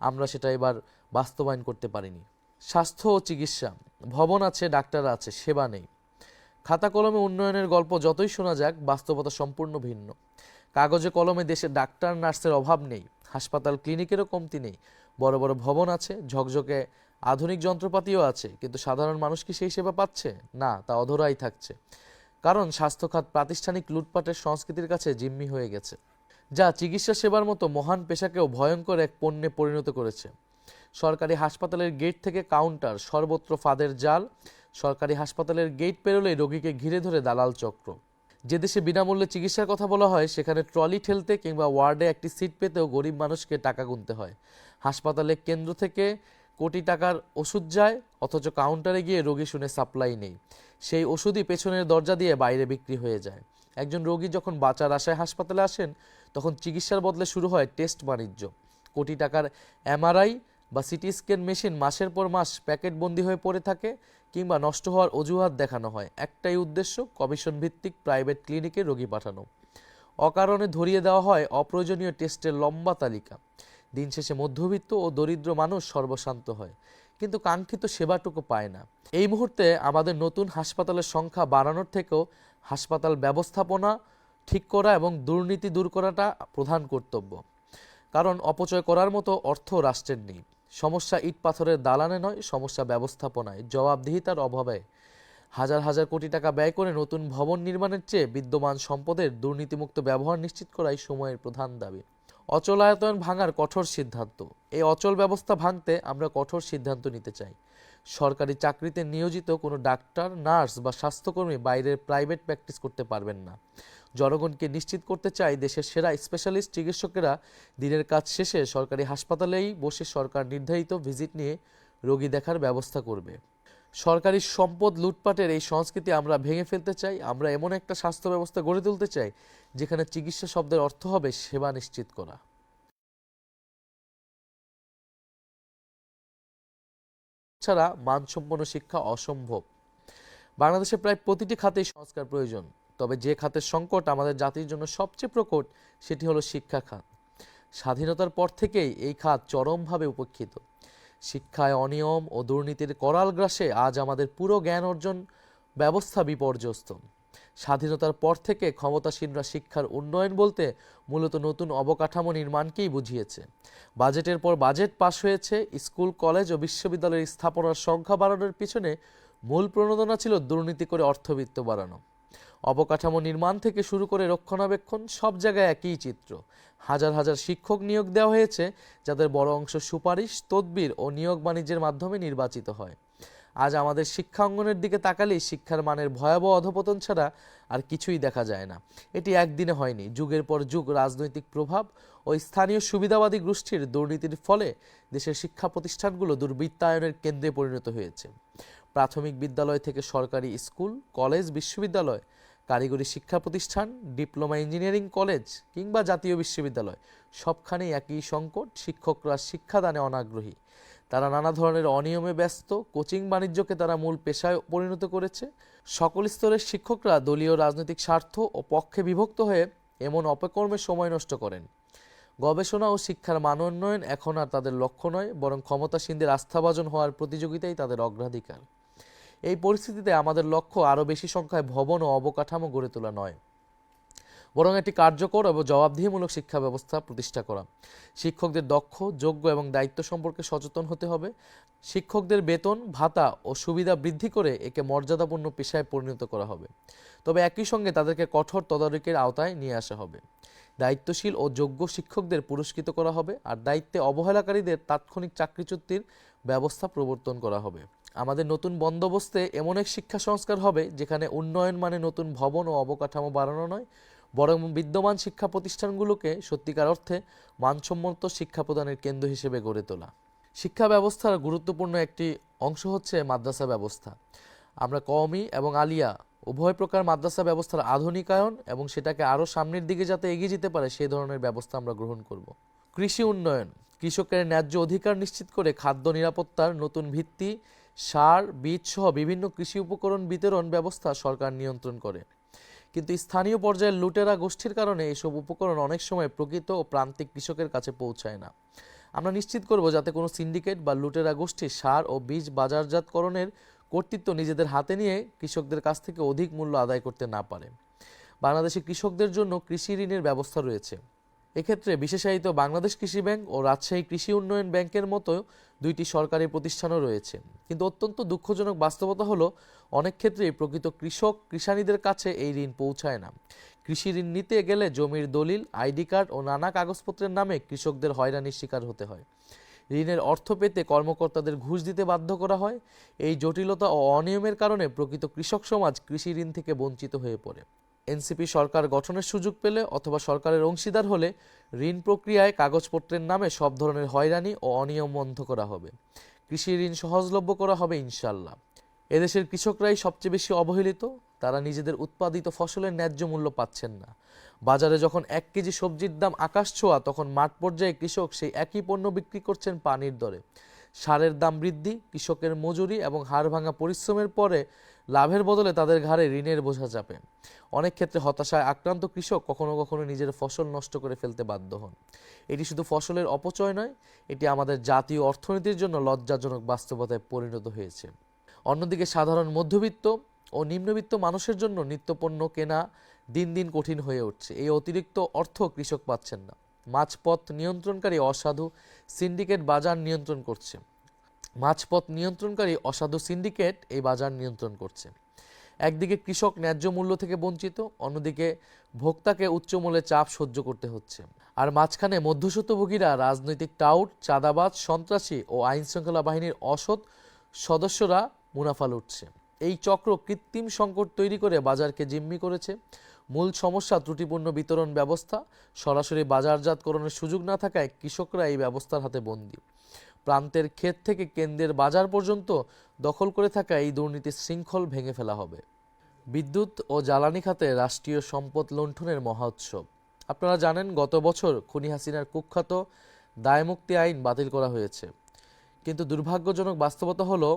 আমরা সেটা এবার বাস্তবায়ন করতে পারিনি। স্বাস্থ্য ও চিকিৎসা, ভবন আছে, ডাক্তার আছে, সেবা নেই। খাতা কলমে উন্নয়নের গল্প যতই শোনা যাক, বাস্তবতা সম্পূর্ণ ভিন্ন। কাগজে কলমে দেশে ডাক্তার, নার্সের অভাব নেই, হাসপাতাল, ক্লিনিকেরও কমতি নেই। বড় বড় ভবন আছে, ঝকঝকে আধুনিক যন্ত্রপাতিও আছে, কিন্তু সাধারণ মানুষ কি সেই সেবা পাচ্ছে? না, তা অধরাই থাকছে। কারণ স্বাস্থ্য খাত প্রাতিষ্ঠানিক লুটপাটের সংস্কৃতির কাছে জিম্মি হয়ে গেছে, যা চিকিৎসা সেবার মতো মহান পেশাকেও ভয়ঙ্কর এক পণ্যে পরিণত করেছে। সরকারি হাসপাতালের গেট থেকে কাউন্টার, সর্বত্র ফাঁদের জাল। সরকারি হাসপাতালের গেট পেরোলেই রোগীকে ঘিরে ধরে দালাল চক্র। যে দেশে বিনামূল্যে চিকিৎসার কথা বলা হয়, সেখানে ট্রলি ঠেলতে কিংবা ওয়ার্ডে একটি সিট পেতেও গরিব মানুষকে টাকা গুনতে হয়। হাসপাতালে কেন্দ্র থেকে কোটি টাকার ওষুধ যায়, অথচ কাউন্টারে গিয়ে রোগী শুনে সাপ্লাই নেই। সেই ওষুধই পেছনের দরজা দিয়ে বাইরে বিক্রি হয়ে যায়। একজন রোগী যখন বাঁচার আশায় হাসপাতালে আসেন, তখন চিকিৎসার বদলে শুরু হয় টেস্ট বাণিজ্য। কোটি টাকার এমআরআই বা সিটি স্ক্যান মেশিন মাসের পর মাস প্যাকেটবন্দি হয়ে পড়ে থাকে কিংবা নষ্ট হওয়ার অজুহাত দেখানো হয়। একটাই উদ্দেশ্য, কমিশন ভিত্তিক প্রাইভেট ক্লিনিকে রোগী পাঠানো। অকারণে ধরিয়ে দেওয়া হয় অপ্রয়োজনীয় টেস্টের লম্বা তালিকা। দিন শেষে মধ্যবিত্ত ও দরিদ্র মানুষ সর্বশান্ত হয়, কিন্তু কাঙ্ক্ষিত সেবাটুকু পায় না। এই মুহূর্তে আমাদের নতুন হাসপাতালের সংখ্যা বাড়ানোর থেকেও হাসপাতাল ব্যবস্থাপনা ঠিক করা এবং দুর্নীতি দূর করাটা প্রধান কর্তব্য। কারণ অপচয় করার মতো অর্থ রাষ্ট্রের নেই। সমস্যা ইট পাথরের দালানে নয়, সমস্যা ব্যবস্থাপনায়, জবাবদিহিতার অভাবে। হাজার হাজার কোটি টাকা ব্যয় করে নতুন ভবন নির্মাণের চেয়ে বিদ্যমান সম্পদের দুর্নীতিমুক্ত ব্যবহার নিশ্চিত করাই সময়ের প্রধান দাবি। অচলায়তন ভাঙার কঠোর সিদ্ধান্ত, এই অচল ব্যবস্থা ভাঙতে আমরা কঠোর সিদ্ধান্ত নিতে চাই। সরকারি চাকরিতে নিয়োজিত কোনো ডাক্তার, নার্স বা স্বাস্থ্যকর্মী বাইরের প্রাইভেট প্র্যাকটিস করতে পারবেন না। জনগণকে নিশ্চিত করতে চাই দেশের সেরা স্পেশালিস্ট চিকিৎসকেরা দিনের কাজ শেষে সরকারি হাসপাতালেই বসে সরকার নির্ধারিত ভিজিট নিয়ে রোগী দেখার ব্যবস্থা করবে। সরকারি সম্পদ লুটপাটের এই সংস্কৃতি আমরা ভেঙে ফেলতে চাই। আমরা এমন একটা স্বাস্থ্য ব্যবস্থা গড়ে তুলতে চাই যেখানে চিকিৎসা শব্দের অর্থ হবে সেবা নিশ্চিত করা। ছাড়া মানসম্পন্ন শিক্ষা অসম্ভব। বাংলাদেশে প্রায় প্রতিটি খাতেই সংস্কার প্রয়োজন, তবে যে খাতের সংকট আমাদের জাতির জন্য সবচেয়ে প্রকট সেটি হলো শিক্ষা খাত। স্বাধীনতার পর থেকেই এই খাত চরমভাবে উপেক্ষিত। শিক্ষায় অনিয়ম ও দুর্নীতির করাল গ্রাসে আজ আমাদের পুরো জ্ঞান অর্জন ব্যবস্থা বিপর্যস্ত। স্বাধীনতার পর থেকে ক্ষমতাসীনরা শিক্ষার উন্নয়ন বলতে মূলত নতুন অবকাঠামো নির্মাণকেই বুঝিয়েছে। বাজেটের পর বাজেট পাশ হয়েছে, স্কুল, কলেজ ও বিশ্ববিদ্যালয়ের স্থাপনার সংখ্যা বাড়ানোর পিছনে মূল প্রণোদনা ছিল দুর্নীতি করে অর্থবিত্ত বাড়ানো। অবকাঠামো নির্মাণ থেকে শুরু করে রক্ষণাবেক্ষণ, সব জায়গায় একই চিত্র। হাজার হাজার শিক্ষক নিয়োগ দেওয়া হয়েছে, যাদের বড় অংশ সুপারিশ, তদবির ও নিয়োগ বাণিজ্যের মাধ্যমে নির্বাচিত হয়। আজ আমাদের শিক্ষাঙ্গনের দিকে তাকালেই শিক্ষার মানের ভয়াবহ অধপতন ছাড়া আর কিছুই দেখা যায় না। এটি একদিনে হয়নি। যুগের পর যুগ রাজনৈতিক প্রভাব ও স্থানীয় সুবিধাবাদী গোষ্ঠীর দুর্নীতির ফলে দেশের শিক্ষা প্রতিষ্ঠানগুলো দুর্বৃত্তায়নের কেন্দ্রে পরিণত হয়েছে। প্রাথমিক বিদ্যালয় থেকে সরকারি স্কুল, কলেজ, বিশ্ববিদ্যালয়, কারিগরি শিক্ষা প্রতিষ্ঠান, ডিপ্লোমা ইঞ্জিনিয়ারিং কলেজ কিংবা জাতীয় বিশ্ববিদ্যালয়, সবখানেই একই সংকট। শিক্ষকরা শিক্ষাদানে অনাগ্রহী। তারা নানা ধরনের অনিয়মে ব্যস্ত। কোচিং বাণিজ্যকে তারা মূল পেশায় পরিণত করেছে। সকল স্তরের শিক্ষকরা দলীয় রাজনৈতিক স্বার্থ ও পক্ষে বিভক্ত হয়ে এমন অপকর্মে সময় নষ্ট করেন। গবেষণা ও শিক্ষার মান উন্নয়ন এখন আর তাদের লক্ষ্য নয়, বরং ক্ষমতাসীনদের আস্থাভাজন হওয়ার প্রতিযোগিতাই তাদের অগ্রাধিকার। এই পরিস্থিতিতে আমাদের লক্ষ্য আরও বেশি সংখ্যায় ভবন ও অবকাঠামো গড়ে তোলা নয়, বরং একটি কার্যকর এবং জবাবদিহিমূলক শিক্ষা ব্যবস্থা প্রতিষ্ঠা করা। শিক্ষকদের দক্ষ, যোগ্য এবং দায়িত্ব সম্পর্কে সচেতন হতে হবে। শিক্ষকদের বেতন, ভাতা ও সুবিধা বৃদ্ধি করে একে মর্যাদাপূর্ণ পেশায় পরিণত করা হবে। তবে একই সঙ্গে তাদেরকে কঠোর তদারকির আওতায় নিয়ে আসা হবে। দায়িত্বশীল ও যোগ্য শিক্ষকদের পুরস্কৃত করা হবে, আর দায়িত্বে অবহেলাকারীদের তাৎক্ষণিক চাকরিচ্যুতির ব্যবস্থা প্রবর্তন করা হবে। আমাদের নতুন বন্দোবস্তে এমন এক শিক্ষা সংস্কার হবে যেখানে উন্নয়ন মানে নতুন ভবন ও অবকাঠামো বাড়ানো নয়, বরং বিদ্যমান শিক্ষা প্রতিষ্ঠানগুলোকে সত্যিকার অর্থে মানসম্মত শিক্ষা প্রদানের কেন্দ্র হিসেবে গড়ে তোলা। শিক্ষা ব্যবস্থার গুরুত্বপূর্ণ একটি অংশ হচ্ছে মাদ্রাসা ব্যবস্থা। আমরা কওমি এবং আলিয়া উভয় প্রকার মাদ্রাসা ব্যবস্থার আধুনিকায়ন এবং সেটাকে আরও সামনের দিকে যাতে এগিয়ে যেতে পারে সেই ধরনের ব্যবস্থা আমরা গ্রহণ করব। কৃষি উন্নয়ন, কৃষকের ন্যায্য অধিকার নিশ্চিত করে খাদ্য নিরাপত্তার নতুন ভিত্তি, সার, বীজ সহ বিভিন্ন কৃষি উপকরণ বিতরণ ব্যবস্থা সরকার নিয়ন্ত্রণ করে। কিন্তু স্থানীয় পর্যায়ের লুটেরা গোষ্ঠীর কারণে এসব উপকরণ অনেক সময় প্রকৃত ও প্রান্তিক কৃষকের কাছে পৌঁছায় না। আমরা নিশ্চিত করব যাতে কোনো সিন্ডিকেট বা লুটেরা গোষ্ঠী সার ও বীজ বাজারজাতকরণের কর্তৃত্ব নিজেদের হাতে নিয়ে কৃষকদের কাছ থেকে অধিক মূল্য আদায় করতে না পারে। বাংলাদেশি কৃষকদের জন্য কৃষি ঋণের ব্যবস্থা রয়েছে। এক্ষেত্রে বিশেষায়িত বাংলাদেশ কৃষি ব্যাংক ও রাজশাহী কৃষি উন্নয়ন ব্যাংকের মতো দুইটি সরকারি প্রতিষ্ঠানও রয়েছে। কিন্তু অত্যন্ত দুঃখজনক বাস্তবতা হলো অনেক ক্ষেত্রেই প্রকৃত কৃষানীদের কাছে এই ঋণ পৌঁছায় না। কৃষি ঋণ নিতে গেলে জমির দলিল, আইডি কার্ড ও নানা কাগজপত্রের নামে কৃষকদের হয়রানির শিকার হতে হয়। ঋণের অর্থ পেতে কর্মকর্তাদের ঘুষ দিতে বাধ্য করা হয়। এই জটিলতা ও অনিয়মের কারণে প্রকৃত কৃষক সমাজ কৃষি ঋণ থেকে বঞ্চিত হয়ে পড়ে। এনসিপি সরকার গঠনের সুযোগ পেলে অথবা সরকারের অংশীদার হলে ঋণ প্রক্রিয়ায় কাগজপত্রের নামে সব ধরনের হয়রানি ও অনিয়ম বন্ধ করা হবে। কৃষি ঋণ সহজলভ্য করা হবে ইনশাল্লাহ। এদেশের কৃষকরাই সবচেয়ে বেশি অবহেলিত। তারা নিজেদের উৎপাদিত ফসলের ন্যায্য মূল্য পাচ্ছেন না। বাজারে যখন 1 কেজি সবজির দাম আকাশ ছোঁয়া, তখন মাঠ পর্যায়ে কৃষক সেই একই পণ্য বিক্রি করছেন পানির দরে। সারের দাম বৃদ্ধি, কৃষকের মজুরি এবং হাড় ভাঙা পরিশ্রমের পরে লাভের বদলে তাদের ঘাড়ে ঋণের বোঝা চাপে। অনেক ক্ষেত্রে হতাশায় আক্রান্ত কৃষক কখনো কখনো নিজের ফসল নষ্ট করে ফেলতে বাধ্য হন। এটি শুধু ফসলের অপচয় নয়, এটি আমাদের জাতীয় অর্থনীতির জন্য লজ্জাজনক বাস্তবতায় পরিণত হয়েছে। অন্যদিকে সাধারণ মধ্যবিত্ত ও নিম্নবিত্ত মানুষের জন্য নিত্যপণ্য কেনা দিন দিন কঠিন হয়ে উঠছে। এই অতিরিক্ত অর্থ কৃষক পাচ্ছেন না। মাঝপথ নিয়ন্ত্রণকারী অসাধু সিন্ডিকেট বাজার নিয়ন্ত্রণ করছে। এই বাজার নিয়ন্ত্রণ করছে। একদিকে কৃষক ন্যায্য মূল্য থেকে বঞ্চিত, অন্যদিকে ভোক্তাকে উচ্চ মূল্যে চাপ সহ্য করতে হচ্ছে। আর মাঝখানে মধ্যস্বত্বভোগীরা, রাজনৈতিক টাউট, চাঁদাবাজ, সন্ত্রাসী ও আইনশৃঙ্খলা বাহিনীর অসৎ সদস্যরা মুনাফা লুটছে। এই চক্র কৃত্রিম সংকট তৈরি করে বাজারকে জিম্মি করেছে। মূল সমস্যা ত্রুটিপূর্ণ বিতরণ ব্যবস্থা। সরাসরি বাজারজাতকরণের সুযোগ না থাকায় কৃষকরা এই ব্যবস্থার হাতে বন্দী। প্রান্তের ক্ষেত থেকে কেন্দ্রের বাজার পর্যন্ত দখল করে থাকা এই দুর্নীতির শৃঙ্খল ভেঙে ফেলা হবে। বিদ্যুৎ ও জ্বালানি খাতে রাষ্ট্রীয় সম্পদ লুণ্ঠনের মহা উৎসব। আপনারা জানেন, গত বছর খুনি হাসিনার কুখ্যাত দায়মুক্তি আইন বাতিল করা হয়েছে। কিন্তু দুর্ভাগ্যজনক বাস্তবতা হলো,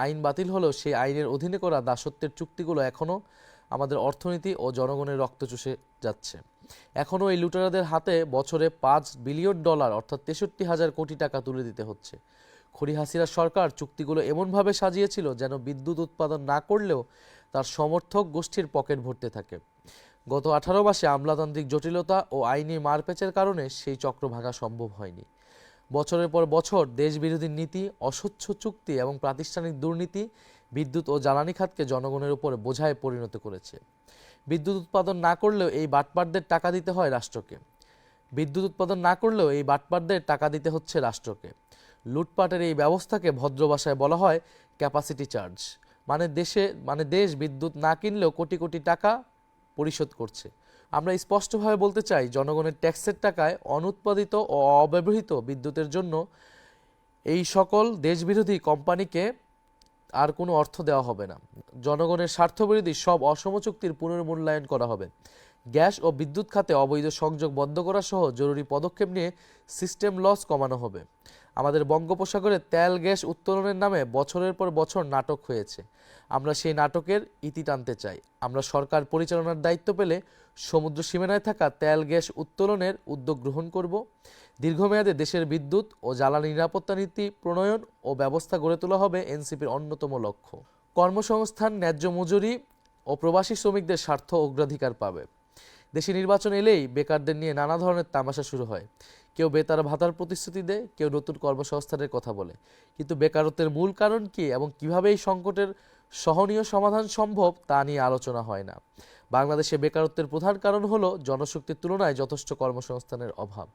আইন বাতিল হলেও সেই আইনের অধীনে করা দাসত্বের চুক্তিগুলো এখনও আমাদের অর্থনীতি ও জনগণের রক্ত চুষে যাচ্ছে। এখনও এই লুটেরাদের হাতে বছরে $5 বিলিয়ন অর্থাৎ 63,000 কোটি টাকা তুলে দিতে হচ্ছে। খুনি হাসিনা সরকার চুক্তিগুলো এমনভাবে সাজিয়েছিল যেন বিদ্যুৎ উৎপাদন না করলেও তার সমর্থক গোষ্ঠীর পকেট ভরতে থাকে। গত 18 মাসে আমলাতান্ত্রিক জটিলতা ও আইনি মারপ্যাচের কারণে সেই চক্র ভাঙা সম্ভব হয়নি। বছরের পর বছর দেশবিরোধী নীতি, অস্বচ্ছ চুক্তি এবং প্রাতিষ্ঠানিক দুর্নীতি বিদ্যুৎ ও জ্বালানি খাতকে জনগণের উপর বোঝায় পরিণত করেছে। বিদ্যুৎ উৎপাদন না করলেও এই বাটপারদের টাকা দিতে হচ্ছে রাষ্ট্রকে। লুটপাটের এই ব্যবস্থাকে ভদ্র ভাষায় বলা হয় ক্যাপাসিটি চার্জ। দেশ বিদ্যুৎ না কিনলেও কোটি কোটি টাকা পরিশোধ করছে। আমরা স্পষ্টভাবে বলতে চাই, জনগণের ট্যাক্সের টাকায় অনুৎপাদিত ও অব্যবহৃত বিদ্যুতের জন্য এই সকল দেশবিরোধী কোম্পানিকে আর কোনো অর্থ দেওয়া হবে না। জনগণের স্বার্থবিরোধী সব অসম চুক্তির পুনর্মূল্যায়ন করা হবে। গ্যাস ও বিদ্যুৎ খাতে অবৈধ সংযোগ বন্ধ করা সহ জরুরি পদক্ষেপ নিয়ে সিস্টেম লস কমানো হবে। আমাদের বঙ্গোপসাগরে তেল গ্যাস উত্তোলনের নামে বছরের পর বছর নাটক হয়েছে। আমরা সেই নাটকের ইতি টানতে চাই। আমরা সরকার পরিচালনার দায়িত্ব পেলে সমুদ্র সীমানায় থাকা তেল গ্যাস উত্তোলনের উদ্যোগ গ্রহণ করব। দীর্ঘমেয়াদে দেশের বিদ্যুৎ ও জ্বালানি নিরাপত্তা নীতি প্রণয়ন ও ব্যবস্থা গড়ে তোলা হবে এনসিপির অন্যতম লক্ষ্য। কর্মসংস্থান, ন্যায্য মজুরি ও প্রবাসী শ্রমিকদের স্বার্থ অগ্রাধিকার পাবে। দেশে নির্বাচন এলেই বেকারদের নিয়ে নানা ধরনের তামাশা শুরু হয়। কেউ বেতার ভাতার প্রতিশ্রুতি দেয়, কেউ নতুন কর্মসংস্থানের কথা বলে, কিন্তু বেকারত্বের মূল কারণ কি এবং কিভাবে এই সংকটের সহনীয় সমাধান সম্ভব তা নিয়ে আলোচনা হয় না। বাংলাদেশে বেকারত্বের প্রধান কারণ হলো জনশক্তির তুলনায় যথেষ্ট কর্মসংস্থানের অভাব।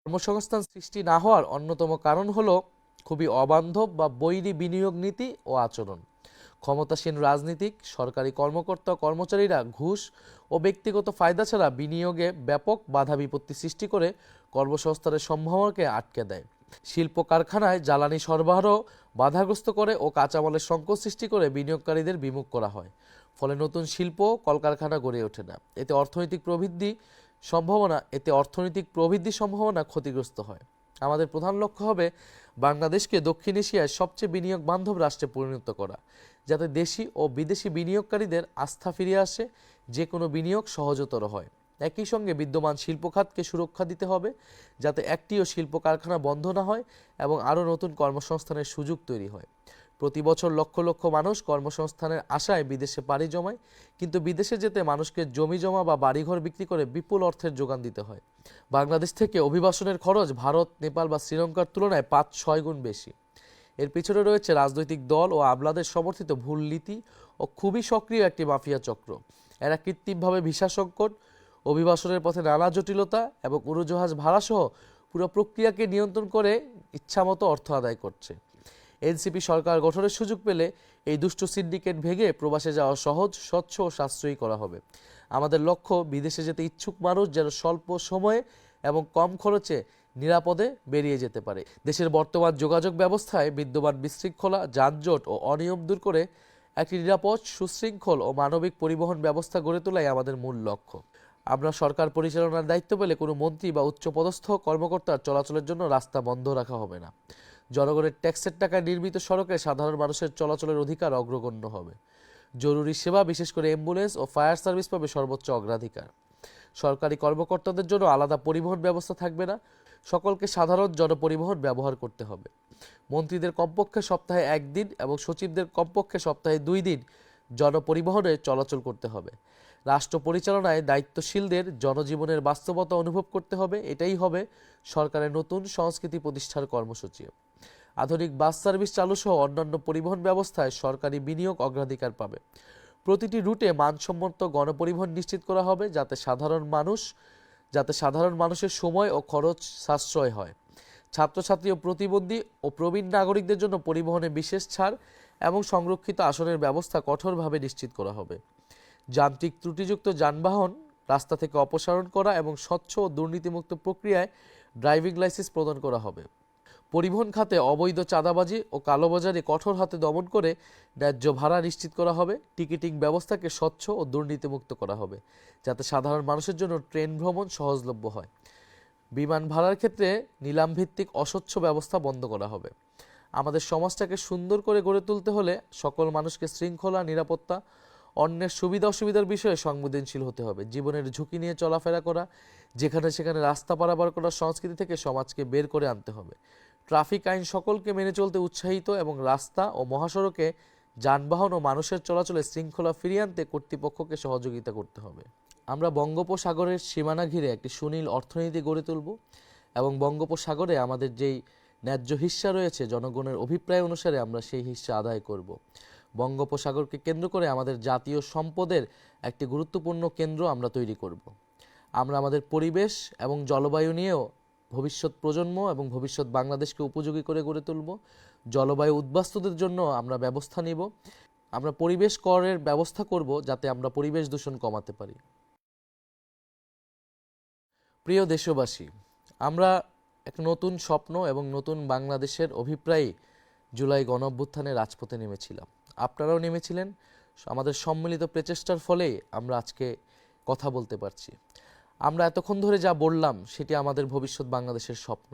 কর্মসংস্থান সৃষ্টি না হওয়ার অন্যতম কারণ হলো খুবই অবান্ধব বা বৈরী বিনিয়োগ নীতি ও আচরণ। ক্ষমতাসীন রাজনীতিক, সরকারি কর্মকর্তা, কর্মচারীরা ঘুষ ও ব্যক্তিগত ফায়দা ছাড়া বিনিয়োগে ব্যাপক বাধা বিপত্তি সৃষ্টি করে কর্মসংস্থানের সম্ভাবনাকে আটকে দেয়। শিল্প কারখানায় জ্বালানি সরবরাহ বাধাগ্রস্ত করে ও কাঁচামালের সংকট সৃষ্টি করে বিনিয়োগকারীদের বিমুখ করা হয়। ফলে নতুন শিল্প কলকারখানা গড়ে ওঠে না। এতে অর্থনৈতিক প্রবৃদ্ধি সম্ভাবনা ক্ষতিগ্রস্ত হয়। আমাদের প্রধান লক্ষ্য হবে বাংলাদেশকে দক্ষিণ এশিয়ার সবচেয়ে বিনিয়োগ বান্ধব রাষ্ট্রে পরিণত করা, যাতে দেশি ও বিদেশি বিনিয়োগকারীদের আস্থা ফিরে আসে, যে কোনো বিনিয়োগ সহজতর হয়। একই সঙ্গে বিদ্যমান শিল্প খাতকে সুরক্ষা দিতে হবে, যাতে একটিও শিল্প কারখানা বন্ধ না হয় এবং আরও নতুন কর্মসংস্থানের সুযোগ তৈরি হয়। প্রতি বছর লক্ষ লক্ষ মানুষ কর্মসংস্থানের আশায় বিদেশে পাড়ি জমায়, কিন্তু বিদেশে যেতে মানুষকে জমি জমা বা বাড়িঘর বিক্রি করে বিপুল অর্থের যোগান দিতে হয়। বাংলাদেশ থেকে অভিবাসনের খরচ ভারত, নেপাল বা শ্রীলঙ্কার তুলনায় ৫-৬ গুণ বেশি। এর পিছনে রয়েছে রাজনৈতিক দল ও আমলাদের সমর্থিত ভুল নীতি ও খুবই সক্রিয় একটি মাফিয়া চক্র। এরা কৃত্রিমভাবে ভিসা সংকট, অভিবাসনের পথে নানা জটিলতা এবং উড়োজাহাজ ভাড়াসহ পুরো প্রক্রিয়াকে নিয়ন্ত্রণ করে ইচ্ছামতো অর্থ আদায় করছে। এনসিপি সরকার গঠনের সুযোগ পেলে এই দুষ্ট সিন্ডিকেট ভেঙে প্রবাসে যাওয়া সহজ, স্বচ্ছ ও সাশ্রয়ী করা হবে। আমাদের লক্ষ্য বিদেশে যেতে ইচ্ছুক মানুষ যেন স্বল্প সময়ে এবং কম খরচে নিরাপদে বেরিয়ে যেতে পারে। দেশের বর্তমান যোগাযোগ ব্যবস্থায় বিদ্যমান বিশৃঙ্খলা, যানজট ও অনিয়ম দূর করে একটি নিরাপদ, সুশৃঙ্খল ও মানবিক পরিবহন ব্যবস্থা গড়ে তোলাই আমাদের মূল লক্ষ্য। আমরা সরকার পরিচালনার দায়িত্ব পেলে কোনো মন্ত্রী বা উচ্চপদস্থ কর্মকর্তার চলাচলের জন্য রাস্তা বন্ধ রাখা হবে না। জনগণের ট্যাক্সের টাকায় নির্মিত সড়কে সাধারণ মানুষের চলাচলের অধিকার অগ্রগণ্য হবে। জরুরি সেবা, বিশেষ করে অ্যাম্বুলেন্স ও ফায়ার সার্ভিস পাবে সর্বোচ্চ অগ্রাধিকার। সরকারি কর্মকর্তাদের জন্য আলাদা পরিবহন ব্যবস্থা থাকবে না। সকলকে সাধারণ জনপরিবহন ব্যবহার করতে হবে। মন্ত্রীদের কমপক্ষে সপ্তাহে 1 দিন এবং সচিবদের কমপক্ষে সপ্তাহে 2 দিন জনপরিবহনে চলাচল করতে হবে। রাষ্ট্র পরিচালনায় দায়িত্বশীলদের জনজীবনের বাস্তবতা অনুভব করতে হবে। এটাই হবে সরকারের নতুন সংস্কৃতি প্রতিষ্ঠার কর্মসূচি। আধুনিক বাস সার্ভিস চালু সহ অন্যান্য পরিবহন ব্যবস্থায় সরকারি বিনিয়োগ অগ্রাধিকার পাবে। প্রতিটি রুটে মানসম্মত গণপরিবহন নিশ্চিত করা হবে, যাতে সাধারণ মানুষের সময় ও খরচ সাশ্রয় হয়। ছাত্রছাত্রী ও প্রতিবন্ধী ও প্রবীণ নাগরিকদের জন্য পরিবহনে বিশেষ ছাড় এবং সংরক্ষিত আসনের ব্যবস্থা কঠোরভাবে নিশ্চিত করা হবে। যান্ত্রিক ত্রুটিযুক্ত যানবাহন রাস্তা থেকে অপসারণ করা এবং স্বচ্ছ ও দুর্নীতিমুক্ত প্রক্রিয়ায় ড্রাইভিং লাইসেন্স প্রদান করা হবে। পরিবহন খাতে অবৈধ চাঁদাবাজি ও কালোবাজারি কঠোর হাতে দমন করে ন্যায্য ভাড়া নিশ্চিত করা হবে। টিকিটিং ব্যবস্থাকে স্বচ্ছ ও দুর্নীতিমুক্ত করা হবে, যাতে সাধারণ মানুষের জন্য ট্রেন ভ্রমণ সহজলভ্য হয়। বিমান ভাড়ার ক্ষেত্রে নিলামভিত্তিক অস্বচ্ছ ব্যবস্থা বন্ধ করা হবে। আমাদের সমাজটাকে সুন্দর করে গড়ে তুলতে হলে সকল মানুষকে শৃঙ্খলা, নিরাপত্তা, অন্যের সুবিধা অসুবিধার বিষয়ে সংবেদনশীল হতে হবে। জীবনের ঝুঁকি নিয়ে চলাফেরা করা, যেখানে সেখানে রাস্তা পারাপার করার সংস্কৃতি থেকে সমাজকে বের করে আনতে হবে। ট্রাফিক আইন সকলকে মেনে চলতে উৎসাহিত এবং রাস্তা ও মহাসড়কে যানবাহন ও মানুষের চলাচলে শৃঙ্খলা ফিরিয়ে আনতে কর্তৃপক্ষকে সহযোগিতা করতে হবে। আমরা বঙ্গোপসাগরের সীমানা ঘিরে একটি সুনীল অর্থনীতি গড়ে তুলব এবং বঙ্গোপসাগরে আমাদের যেই ন্যায্য হিস্সা রয়েছে, জনগণের অভিপ্রায় অনুসারে আমরা সেই হিস্সা আদায় করব। বঙ্গোপসাগরকে কেন্দ্র করে আমাদের জাতীয় সম্পদের একটি গুরুত্বপূর্ণ কেন্দ্র আমরা তৈরি করব। আমরা আমাদের পরিবেশ এবং জলবায়ু নিয়েও ভবিষ্যৎ প্রজন্ম এবং ভবিষ্যৎ বাংলাদেশকে উপযোগী করে গড়ে তুলব। জলবায়ু উদ্বাস্তুদের জন্য আমরা ব্যবস্থা নিব। আমরা পরিবেশ করের ব্যবস্থা করব, যাতে আমরা পরিবেশ দূষণ কমাতে পারি। প্রিয় দেশবাসী, আমরা এক নতুন স্বপ্ন এবং নতুন বাংলাদেশের অভিপ্রায়ে জুলাই গণঅভ্যুত্থানে রাজপথে নেমেছিলাম। আপনারাও নেমেছিলেন। আমাদের সম্মিলিত প্রচেষ্টার ফলে আমরা আজকে কথা বলতে পারছি। আমরা এতক্ষণ ধরে যা বললাম সেটি আমাদের ভবিষ্যৎ বাংলাদেশের স্বপ্ন।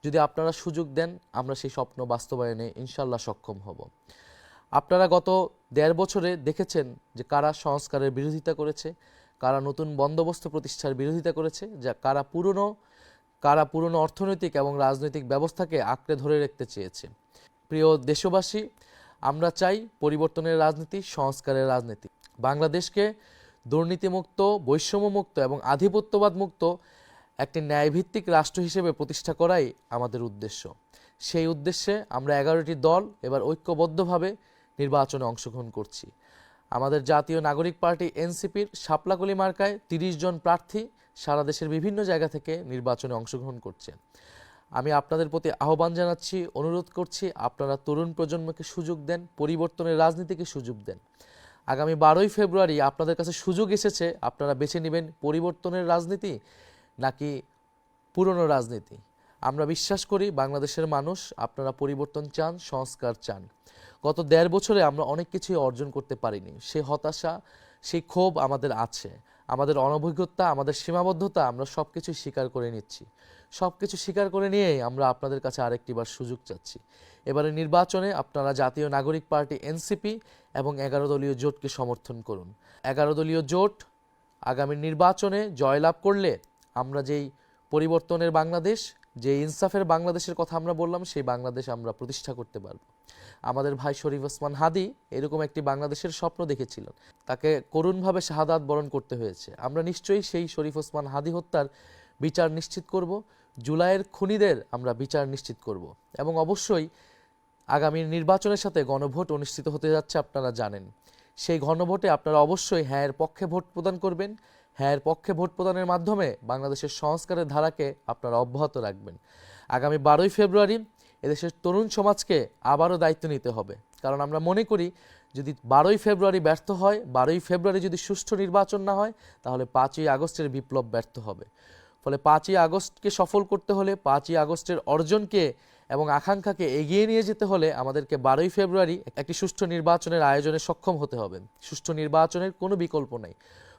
যদি আপনারা সুযোগ দেন আমরা সেই স্বপ্ন বাস্তবায়নে ইনশাল্লাহ সক্ষম হব। আপনারা গত ১.৫ বছরে দেখেছেন যে কারা সংস্কারের বিরোধিতা করেছে, কারা নতুন বন্দোবস্ত প্রতিষ্ঠার বিরোধিতা করেছে, যা কারা পুরনো অর্থনৈতিক এবং রাজনৈতিক ব্যবস্থাকে আঁকড়ে ধরে রাখতে চেয়েছে। প্রিয় দেশবাসী, আমরা চাই পরিবর্তনের রাজনীতি, সংস্কারের রাজনীতি। বাংলাদেশকে দুর্নীতিমুক্ত, বৈষম্যমুক্ত এবং আধিপত্যবাদ মুক্ত একটি ন্যায়ভিত্তিক রাষ্ট্র হিসেবে প্রতিষ্ঠা করাই আমাদের উদ্দেশ্য। সেই উদ্দেশ্যে আমরা ১১টি দল এবার ঐক্যবদ্ধভাবে নির্বাচনে অংশগ্রহণ করছি। আমাদের জাতীয় নাগরিক পার্টি এনসিপির শাপলাকলি মার্কায় ৩০ জন প্রার্থী সারা দেশের বিভিন্ন জায়গা থেকে নির্বাচনে অংশগ্রহণ করছে। আমি আপনাদের প্রতি আহ্বান জানাচ্ছি, অনুরোধ করছি, আপনারা তরুণ প্রজন্মকে সুযোগ দেন, পরিবর্তনের রাজনীতিকে সুযোগ দেন। আগামী ১২ই ফেব্রুয়ারি আপনাদের কাছে সুযোগ এসেছে, আপনারা বেছে নেবেন পরিবর্তনের রাজনীতি নাকি পুরনো রাজনীতি। আমরা বিশ্বাস করি বাংলাদেশের মানুষ আপনারা পরিবর্তন চান, সংস্কার চান। গত ১.৫ বছরে আমরা অনেক কিছুই অর্জন করতে পারিনি। সেই হতাশা, সেই ক্ষোভ আমাদের আছে। আমাদের অনভিজ্ঞতা, আমাদের সীমাবদ্ধতা, আমরা সব কিছু স্বীকার করে নিচ্ছি। সব কিছু স্বীকার করে নিয়েই আমরা আপনাদের কাছে আরেকটিবার সুযোগ চাচ্ছি। এবারে নির্বাচনে আপনারা জাতীয় নাগরিক পার্টি এনসিপি এবং ১১ দলীয় জোটকে সমর্থন করুন। ১১ দলীয় জোট আগামী নির্বাচনে জয়লাভ করলে আমরা যেই পরিবর্তনের বাংলাদেশ, যে ইনসাফের বাংলাদেশের কথা আমরা বললাম, সেই বাংলাদেশ আমরা প্রতিষ্ঠা করতে পারব। আমাদের ভাই শরীফ ওসমান হাদি এরকম একটি বাংলাদেশের স্বপ্ন দেখেছিলেন, তাকে করুণভাবে শাহাদাত বরণ করতে হয়েছে। আমরা নিশ্চয়ই সেই শরীফ ওসমান হাদি হত্যার বিচার নিশ্চিত করব, জুলাইয়ের খুনিদের আমরা বিচার নিশ্চিত করব এবং অবশ্যই আগামী নির্বাচনের সাথে গণভোট অনুষ্ঠিত হতে যাচ্ছে, আপনারা জানেন। সেই গণভোটে আপনারা অবশ্যই হ্যাঁয়ের পক্ষে ভোট প্রদান করবেন। হ্যাঁয়ের পক্ষে ভোট প্রদানের মাধ্যমে বাংলাদেশের সংস্কারের ধারাকে আপনারা অব্যাহত রাখবেন। আগামী ১২ই ফেব্রুয়ারি এদেশের তরুণ সমাজকে আবারও দায়িত্ব নিতে হবে, কারণ আমরা মনে করি যদি ১২ই ফেব্রুয়ারি ব্যর্থ হয়, ১২ই ফেব্রুয়ারি যদি সুষ্ঠু নির্বাচন না হয়, তাহলে ৫ই আগস্টের বিপ্লব ব্যর্থ হবে। ফলে ৫ই আগস্টকে সফল করতে হলে, ৫ই আগস্টের অর্জনকে এবং আকাঙ্ক্ষাকে এগিয়ে নিয়ে যেতে হলে আমাদেরকে ১২ই ফেব্রুয়ারি একটি সুষ্ঠু নির্বাচনের আয়োজনে সক্ষম হতে হবে। সুষ্ঠু নির্বাচনের কোনো বিকল্প নেই।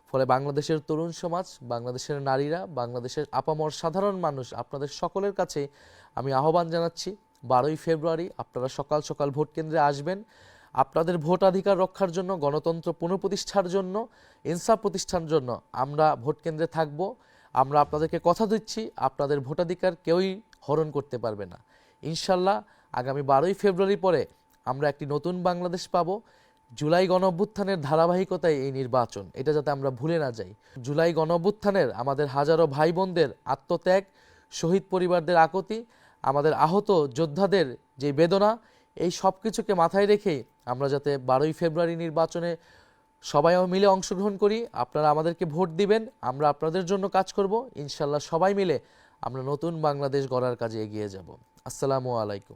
ফলে বাংলাদেশের তরুণ সমাজ, বাংলাদেশের নারীরা, বাংলাদেশের আপামর সাধারণ মানুষ, আপনাদের সকলের কাছে আমি আহ্বান জানাচ্ছি ১২ই ফেব্রুয়ারি আপনারা সকাল সকাল ভোট কেন্দ্রে আসবেন। আপনাদের ভোটাধিকার রক্ষার জন্য, গণতন্ত্র পুনঃপ্রতিষ্ঠার জন্য, ইনসাফ প্রতিষ্ঠার জন্য আমরা ভোট কেন্দ্রে থাকব। আমরা আপনাদেরকে কথা দিচ্ছি, আপনাদের ভোটাধিকার কেউই হরণ করতে পারবে না। ইনশাল্লাহ আগামী ১২ই ফেব্রুয়ারি পরে আমরা একটি নতুন বাংলাদেশ পাব। জুলাই গণঅভ্যুত্থানের ধারাবাহিকতায় এই নির্বাচন, এটা যাতে আমরা ভুলে না যাই। জুলাই গণঅভ্যুত্থানের আমাদের হাজারো ভাই বোনদের আত্মত্যাগ, শহীদ পরিবারদের আকুতি, আমাদের আহত যোদ্ধাদের যে বেদনা, এই সব কিছুকে মাথায় রেখেই আমরা যাতে ১২ই ফেব্রুয়ারি নির্বাচনে সবাই মিলে অংশগ্রহণ করি। আপনারা আমাদেরকে ভোট দিবেন, আমরা আপনাদের জন্য কাজ করব। ইনশাল্লাহ সবাই মিলে আমরা নতুন বাংলাদেশ গড়ার কাজে এগিয়ে যাব। আসসালামু আলাইকুম।